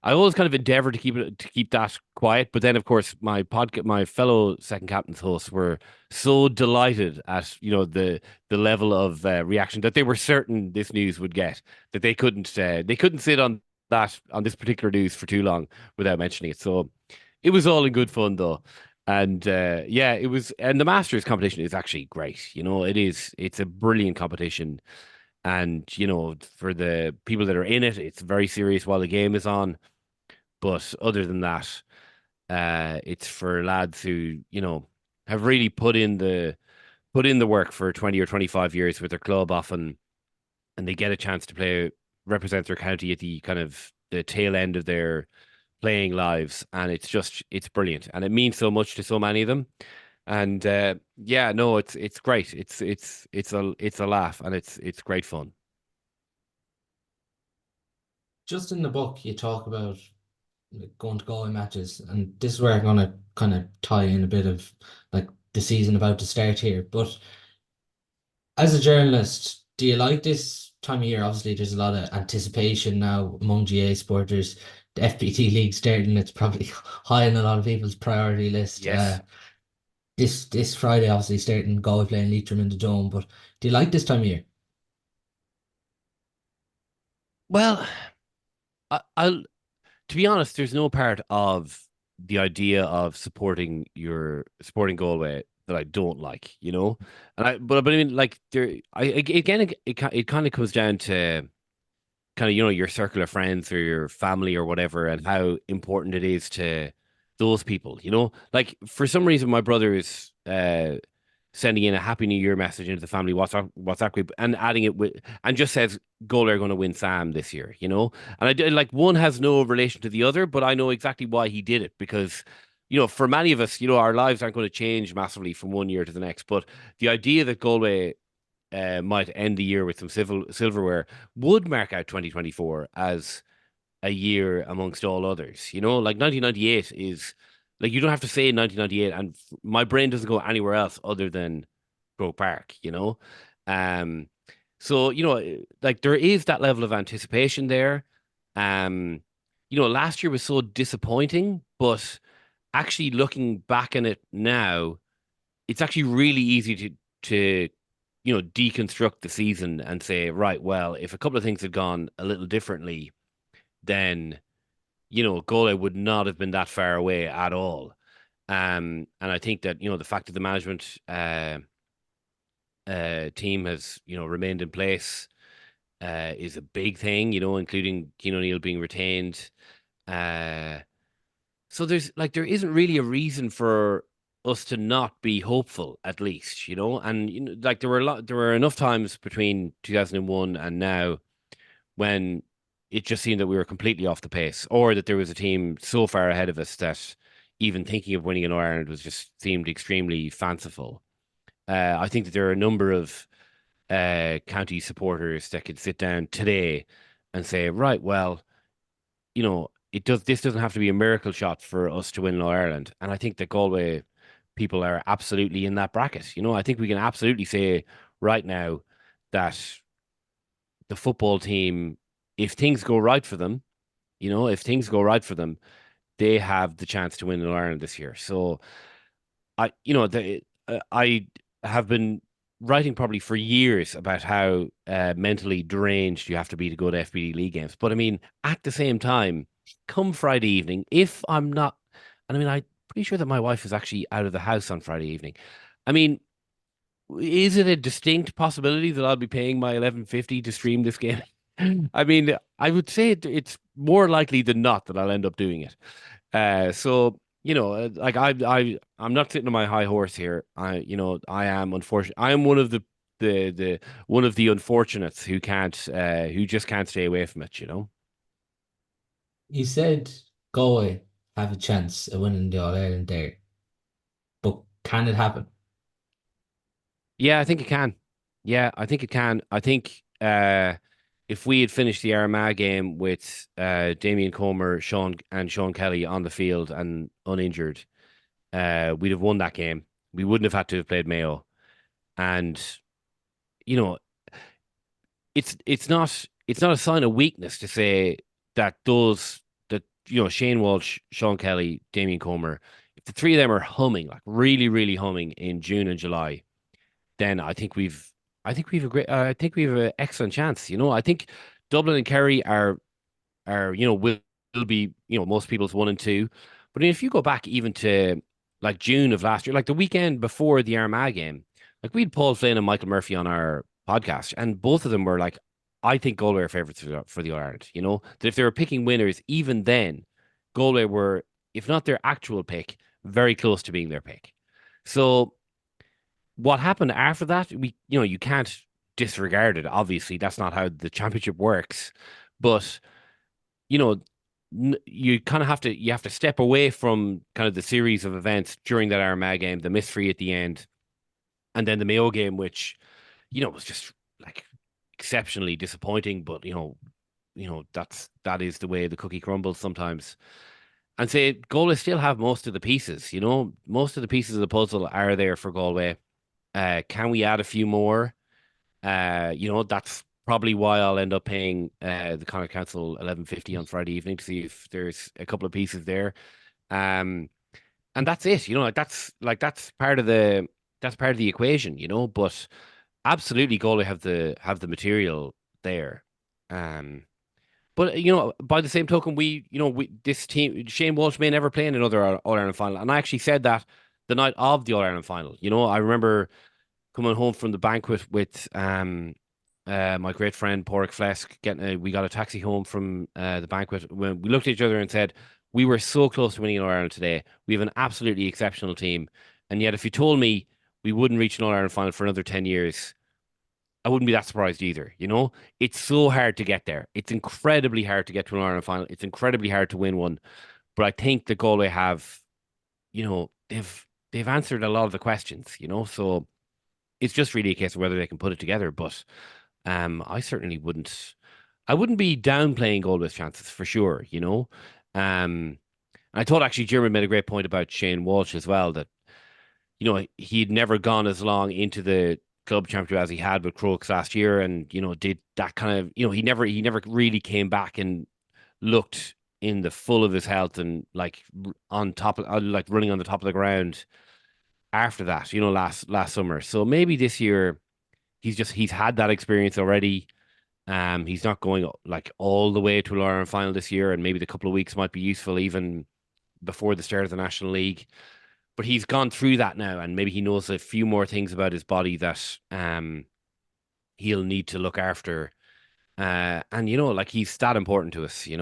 I always kind of endeavored to keep that quiet. But then, of course, my fellow second captains hosts were so delighted at the level of reaction that they were certain this news would get, that they couldn't sit on this particular news for too long without mentioning it. So it was all in good fun, though. And yeah, it was. And the Masters competition is actually great. It's a brilliant competition. And, for the people that are in it, it's very serious while the game is on. But other than that, it's for lads who, have really put in the work for 20 or 25 years with their club often, and they get a chance to represent their county at the kind of the tail end of their playing lives. And it's brilliant. And it means so much to so many of them. And yeah, no, it's great. It's a laugh, and it's great fun.
Just in the book, you talk about like, going to Galway matches, and this is where I'm gonna kind of tie in a bit of like the season about to start here. But as a journalist, do you like this time of year? Obviously, there's a lot of anticipation now among GA supporters. The FPT League starting, it's probably high on a lot of people's priority list.
Yes.
This Friday, obviously, starting Galway playing Leitrim in the Dome. But do you like this time of year?
Well, I'll to be honest, there's no part of the idea of supporting Galway that I don't like, but I mean, like, again, it kind of comes down to kind of, your circle of friends or your family or whatever, and how important it is to those people. Like, for some reason, my brother is sending in a Happy New Year message into the family WhatsApp group, and adding it with, and just says Galway are going to win Sam this year. And I did, like, one has no relation to the other, but I know exactly why he did it, because for many of us, our lives aren't going to change massively from one year to the next. But the idea that Galway might end the year with some silverware would mark out 2024 as a year amongst all others. Like 1998 is like you don't have to say 1998, and my brain doesn't go anywhere else other than Croke Park. Um, so like there is that level of anticipation there. Um, last year was so disappointing, but actually looking back on it now, it's actually really easy to deconstruct the season and say, right, well, if a couple of things had gone a little differently, then Galway would not have been that far away at all. And I think that the fact that the management team has remained in place is a big thing. Including Cian O'Neill being retained. Uh, so there isn't really a reason for us to not be hopeful, at least. And like there were enough times between 2001 and now when it just seemed that we were completely off the pace, or that there was a team so far ahead of us that even thinking of winning in Ireland was just seemed extremely fanciful. I think that there are a number of county supporters that could sit down today and say, right, well, this doesn't have to be a miracle shot for us to win in Ireland. And I think that Galway people are absolutely in that bracket. I think we can absolutely say right now that the football team, if things go right for them, if things go right for them, they have the chance to win in Ireland this year. So I have been writing probably for years about how mentally deranged you have to be to go to FBD League games. But I mean, at the same time, come Friday evening, if I'm not, and I mean, I'm pretty sure that my wife is actually out of the house on Friday evening. I mean, is it a distinct possibility that I'll be paying my 11.50 to stream this game? I mean, I would say it's more likely than not that I'll end up doing it. So like I'm not sitting on my high horse here. I am unfortunate. I am one of the one of the unfortunates who just can't stay away from it.
You said Galway have a chance of winning the All Ireland there, but can it happen?
Yeah, I think it can. Yeah, I think it can. I think if we had finished the Armagh game with Damien Comer, Sean Kelly on the field and uninjured, we'd have won that game. We wouldn't have had to have played Mayo. And you know, it's not a sign of weakness to say that Shane Walsh, Sean Kelly, Damien Comer, if the three of them are humming, like really, really humming in June and July, then I think we've an excellent chance. I think Dublin and Kerry will be most people's one and two. But if you go back even to like June of last year, like the weekend before the Armagh game, like we had Paul Flynn and Michael Murphy on our podcast, and both of them were like, I think Galway are favourites for the Ireland. That if they were picking winners, even then, Galway were, if not their actual pick, very close to being their pick. So what happened after that, you can't disregard it. Obviously, that's not how the championship works. But you know, you kind of have to step away from kind of the series of events during that Armagh game, the mystery at the end, and then the Mayo game, which was just like exceptionally disappointing. But that is the way the cookie crumbles sometimes. And say Galway still have most of the pieces. Most of the pieces of the puzzle are there for Galway. Can we add a few more? That's probably why I'll end up paying the Connacht Council 11.50 on Friday evening to see if there's a couple of pieces there. Um, and that's it. That's part of the equation. But absolutely, Galway have the material there. Um, but by the same token, this team, Shane Walsh may never play in another All Ireland final, and I actually said that the night of the All Ireland final. I remember coming home from the banquet with my great friend Porrick Flesk. We got a taxi home from the banquet. When we looked at each other and said, "We were so close to winning an All Ireland today. We have an absolutely exceptional team, and yet if you told me we wouldn't reach an All Ireland final for another 10 years, I wouldn't be that surprised either." It's so hard to get there. It's incredibly hard to get to an All Ireland final. It's incredibly hard to win one. But I think that Galway have they've answered a lot of the questions, so it's just really a case of whether they can put it together. But I certainly I wouldn't be downplaying Galway's chances for sure. I thought actually Jeremy made a great point about Shane Walsh as well, that he'd never gone as long into the club championship as he had with Crokes last year, and did that kind of he never really came back and looked in the full of his health and like on top of like running on the top of the ground after that, last summer. So maybe this year he's had that experience already. He's not going like all the way to an Ireland final this year, and maybe the couple of weeks might be useful even before the start of the National League. But he's gone through that now, and maybe he knows a few more things about his body that he'll need to look after. And like he's that important to us. He's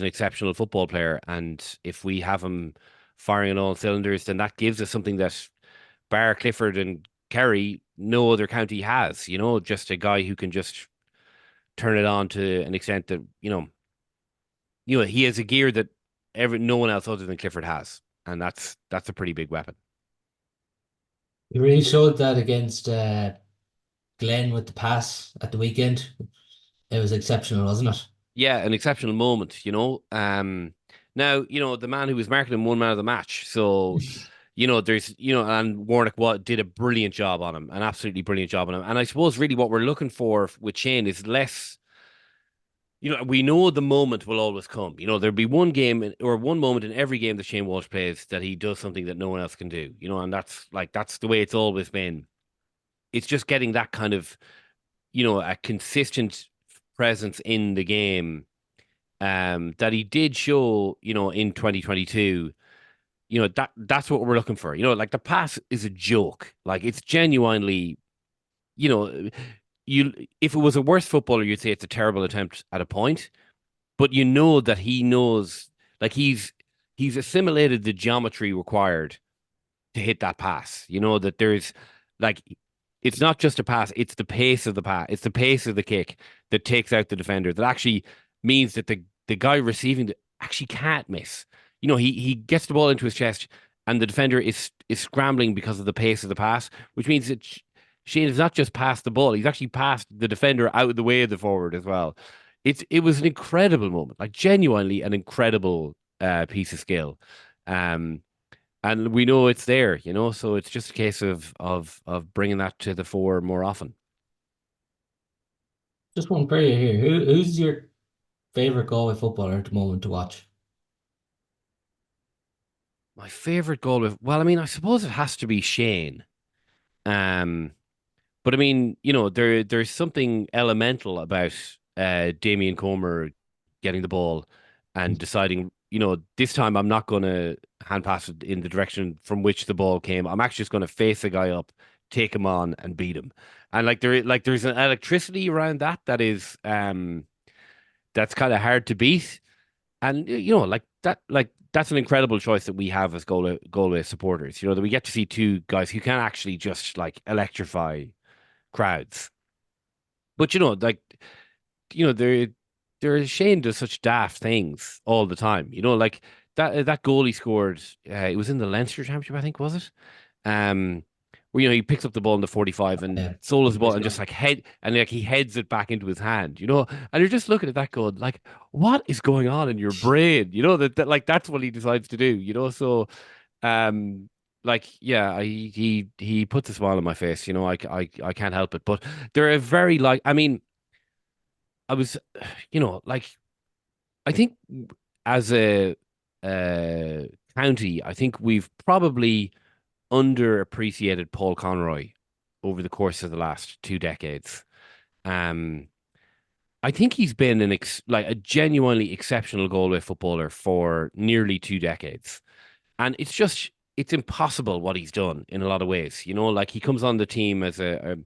an exceptional football player, and if we have him firing on all cylinders, then that gives us something that bar Clifford and Kerry, no other county has. Just a guy who can just turn it on to an extent that he has a gear that no one else other than Clifford has, and that's a pretty big weapon.
He really showed that against Glenn with the pass at the weekend. It was exceptional, wasn't it?
Yeah, an exceptional moment. Now, the man who was marking him one man of the match. So, there's, and Warnock did a brilliant job on him, an absolutely brilliant job on him. And I suppose really what we're looking for with Shane is less, we know the moment will always come. There'll be one game or one moment in every game that Shane Walsh plays that he does something that no one else can do, and that's the way it's always been. It's just getting that kind of, a consistent presence in the game that he did show, in 2022. That's what we're looking for. Like the pass is a joke. Like it's genuinely, you know, you if it was a worse footballer, you'd say it's a terrible attempt at a point. But you know that he knows, like he's assimilated the geometry required to hit that pass. That there's like it's not just a pass, it's the pace of the pass, it's the pace of the kick that takes out the defender. That actually means that the guy receiving it actually can't miss. He gets the ball into his chest, and the defender is scrambling because of the pace of the pass, which means that Shane has not just passed the ball; he's actually passed the defender out of the way of the forward as well. It was an incredible moment, like genuinely an incredible piece of skill. Um, and we know it's there, so it's just a case of bringing that to the fore more often.
Just one for you here. Who's your favorite Galway footballer at the moment to watch?
My favorite goal with, well, I mean, I suppose it has to be Shane. Um, but I mean, there's something elemental about Damien Comer getting the ball and deciding, this time I'm not going to hand pass it in the direction from which the ball came. I'm actually just going to face the guy up, take him on, and beat him. And there's an electricity around that's kind of hard to beat. And like that's an incredible choice that we have as Galway supporters. That we get to see two guys who can actually just like electrify crowds. But they're Shane does such daft things all the time. Like that goal he scored. It was in the Leinster Championship, I think, was it? Um, where he picks up the ball in the 45 and
Yeah,
solos the ball and just like he heads it back into his hand. And you're just looking at that going like, what is going on in your brain? That like that's what he decides to do. So um like yeah, he puts a smile on my face. I can't help it. But they're a very like I mean I was like I think as a county, I think we've probably underappreciated Paul Conroy over the course of the last 2 decades. Um, I think he's been like a genuinely exceptional Galway footballer for nearly 2 decades, and it's impossible what he's done in a lot of ways. Like he comes on the team as a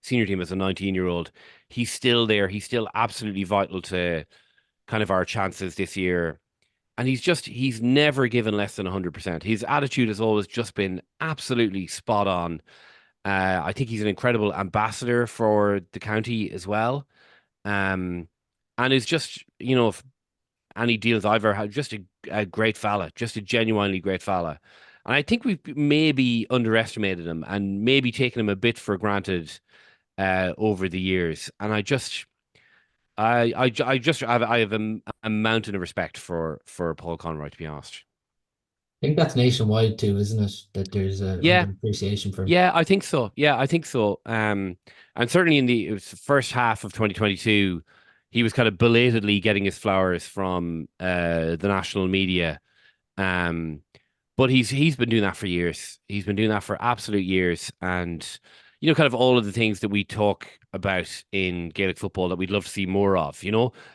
senior team as a 19-year-old. He's still there. He's still absolutely vital to kind of our chances this year. And he's never given less than 100%. His attitude has always just been absolutely spot on. I think he's an incredible ambassador for the county as well. And is just, if any deals I've ever had, just a great fella, just a genuinely great fella. And I think we've maybe underestimated him and maybe taken him a bit for granted over the years. And I have a mountain of respect for Paul Conroy, to be honest.
I think that's nationwide too, isn't it? That there's a
Yeah,
under appreciation for him.
yeah, I think so. Yeah, I think so. And certainly in it was the first half of 2022, he was kind of belatedly getting his flowers from the national media. Um, but he's been doing that for years. He's been doing that for absolute years, and kind of all of the things that we talk about in Gaelic football that we'd love to see more of.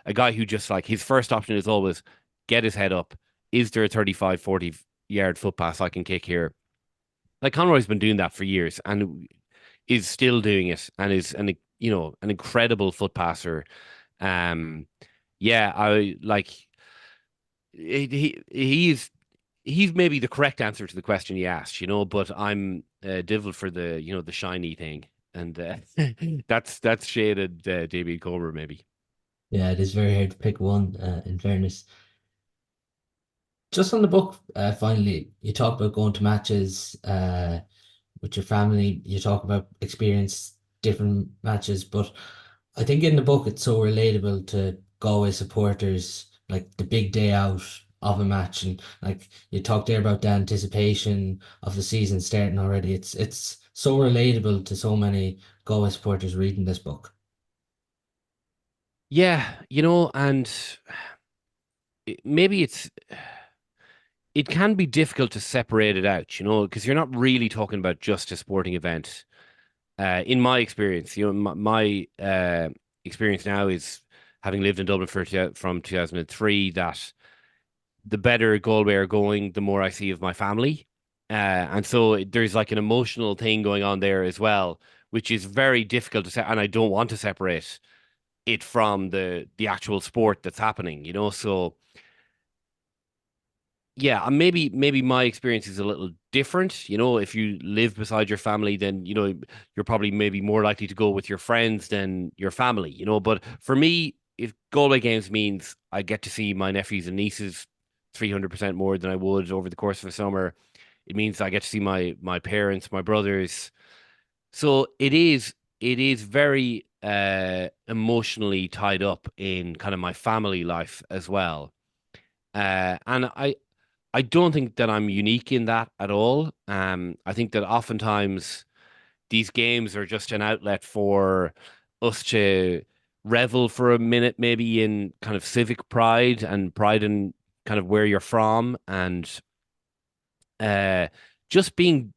A guy who just like his first option is always get his head up. Is there a 35, 40 yard foot pass I can kick here? Like Conroy's been doing that for years and is still doing it and is an incredible foot passer. Um, yeah, I like he's maybe the correct answer to the question you asked, but I'm divil for the shiny thing, and that's shaded David Comer maybe.
Yeah, it is very hard to pick one, in fairness. Just on the book, finally, you talk about going to matches with your family. You talk about experience different matches, but I think in the book it's so relatable to Galway supporters, like the big day out of a match, and like you talked there about the anticipation of the season starting already. It's so relatable to so many Galway supporters reading this book.
Yeah, and maybe it can be difficult to separate it out, because you're not really talking about just a sporting event. In my experience, my experience now is having lived in Dublin from 2003, that the better Galway are going, the more I see of my family. And so there's like an emotional thing going on there as well, which is very difficult to say. And I don't want to separate it from the actual sport that's happening, So yeah, and maybe my experience is a little different. If you live beside your family, then you're probably maybe more likely to go with your friends than your family. But for me, if Galway games means I get to see my nephews and nieces 300% more than I would over the course of a summer, it means I get to see my parents, my brothers. So it is very emotionally tied up in kind of my family life as well. And I don't think that I'm unique in that at all. I think that oftentimes these games are just an outlet for us to revel for a minute, maybe in kind of civic pride and pride in kind of where you're from, and uh, just being,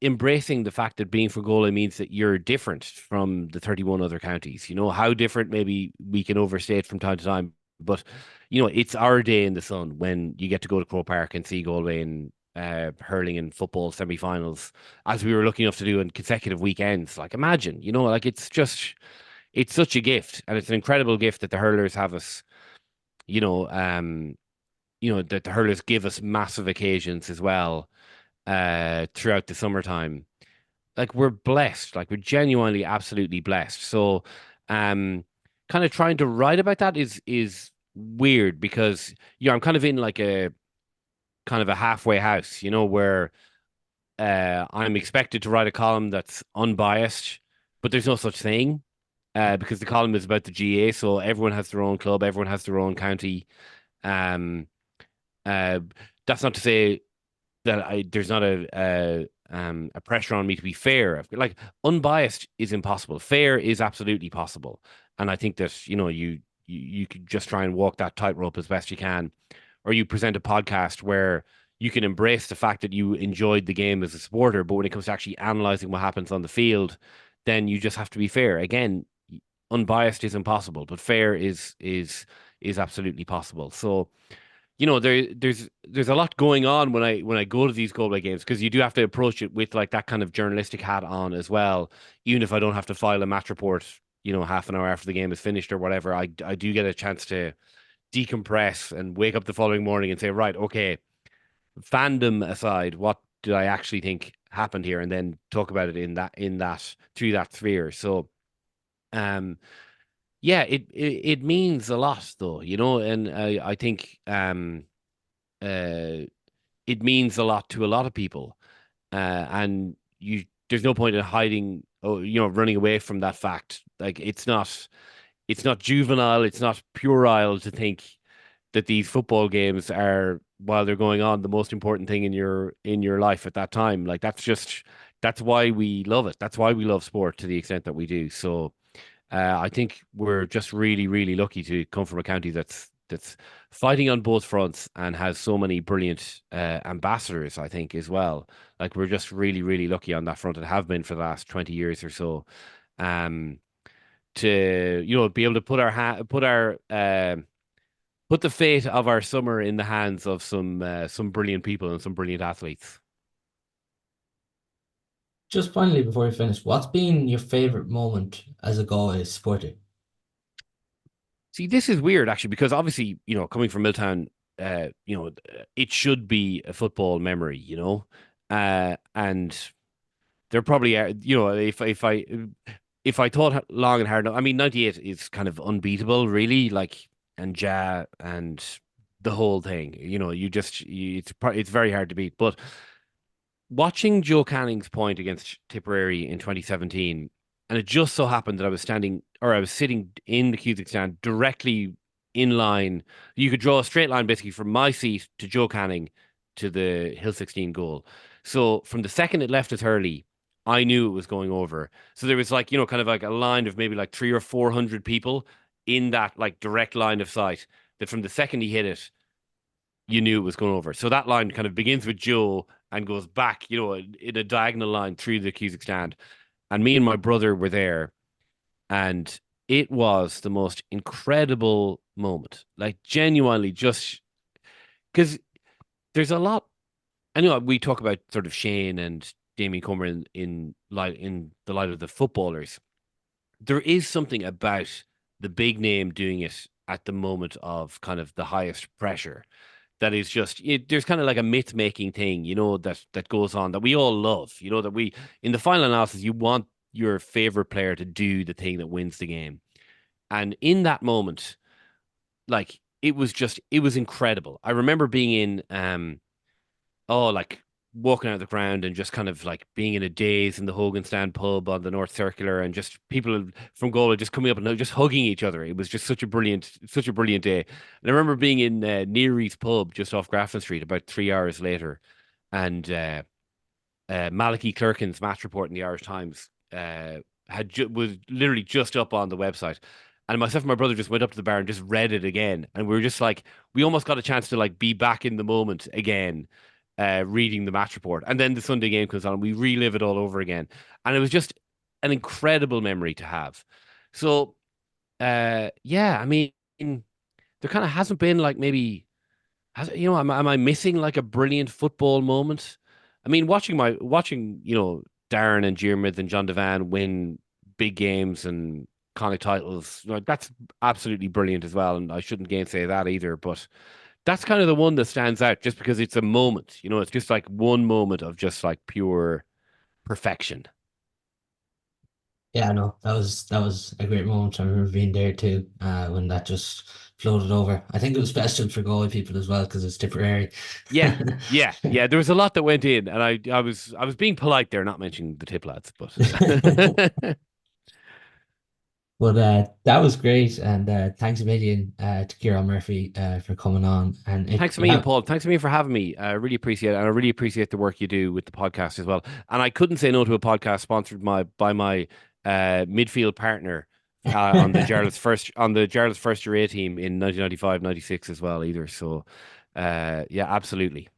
embracing the fact that being for Galway means that you're different from the 31 other counties. How different maybe we can overstate from time to time, but it's our day in the sun when you get to go to Croke Park and see Galway in hurling and football semi-finals, as we were lucky enough to do in consecutive weekends. Like imagine, like it's such a gift, and it's an incredible gift that the hurlers have us, you know, um, that the hurlers give us massive occasions as well throughout the summertime. Like we're blessed, like we're genuinely absolutely blessed. So um kind of trying to write about that is weird because I'm kind of in like a kind of a halfway house, where I'm expected to write a column that's unbiased, but there's no such thing. Because the column is about the GA, so everyone has their own club, everyone has their own county. Um, uh, that's not to say that there's not a pressure on me to be fair. Like unbiased is impossible. Fair is absolutely possible. And I think that, you could just try and walk that tightrope as best you can. Or you present a podcast where you can embrace the fact that you enjoyed the game as a supporter, but when it comes to actually analyzing what happens on the field, then you just have to be fair. Again, unbiased is impossible, but fair is absolutely possible. So there's a lot going on when I go to these Galway games, because you do have to approach it with like that kind of journalistic hat on as well. Even if I don't have to file a match report, half an hour after the game is finished or whatever, I do get a chance to decompress and wake up the following morning and say, right, okay, fandom aside, what did I actually think happened here, and then talk about it in that through that sphere. So, um, yeah, it means a lot though, and I think uh it means a lot to a lot of people. And there's no point in hiding, running away from that fact. Like it's not juvenile, it's not puerile to think that these football games are, while they're going on, the most important thing in your life at that time. Like that's why we love it. That's why we love sport to the extent that we do. So I think we're just really, really lucky to come from a county that's fighting on both fronts and has so many brilliant ambassadors, I think, as well. Like we're just really, really lucky on that front and have been for the last 20 years or so. Um, to be able to put the fate of our summer in the hands of some brilliant people and some brilliant athletes.
Just finally, before we finish, what's been your favorite moment as a Galway supporter?
See, this is weird actually, because obviously, coming from Miltown, it should be a football memory, and there probably are, if I thought long and hard, I mean, 98 is kind of unbeatable, really, like, and and the whole thing, it's very hard to beat. But watching Joe Canning's point against Tipperary in 2017, and it just so happened that I was sitting in the Cusack stand directly in line. You could draw a straight line basically from my seat to Joe Canning to the Hill 16 goal. So from the second it left us early, I knew it was going over. So there was like, kind of like a line of maybe like 300 or 400 people in that like direct line of sight, that from the second he hit it, you knew it was going over. So that line kind of begins with Joe and goes back, in a diagonal line through the Cusack stand. And me and my brother were there, and it was the most incredible moment. Like genuinely, just because there's a lot. I know we talk about sort of Shane and Damien Comer in the light of the footballers. There is something about the big name doing it at the moment of kind of the highest pressure that is just there's kind of like a myth making thing, that goes on that we all love, that we in the final analysis you want your favorite player to do the thing that wins the game. And in that moment, like it was incredible. I remember being in like walking out of the ground and just kind of like being in a daze in the Hogan Stand pub on the North Circular, and just people from Galway just coming up and just hugging each other. It was just such a brilliant day. And I remember being in Neary's pub just off Grafton Street about 3 hours later, and Malachy Clerkin's match report in the Irish Times was literally just up on the website. And myself and my brother just went up to the bar and just read it again. And we were just like, we almost got a chance to like be back in the moment again, reading the match report. And then the Sunday game comes on and we relive it all over again. And it was just an incredible memory to have. So, yeah, I mean, there kind of hasn't been like maybe, am I missing like a brilliant football moment? I mean, watching, Darren and Diarmuid and John Devan win big games and Connacht titles, that's absolutely brilliant as well. And I shouldn't gainsay that either. But that's kind of the one that stands out just because it's a moment, it's just like one moment of just like pure perfection.
Yeah, no, that was a great moment. I remember being there too, when that just floated over. I think it was special for Galway people as well because it's Tipperary.
Yeah, yeah, yeah. There was a lot that went in, and I was being polite there, not mentioning the tip lads, but
But that was great, and thanks a million to Ciaran Murphy for coming on. And if
thanks a
you
million,
have,
Paul. Thanks a million for having me. I really appreciate it, and I really appreciate the work you do with the podcast as well. And I couldn't say no to a podcast sponsored by my midfield partner on the Jarlath's first year A team in 1995, 96 as well, either. So, yeah, absolutely.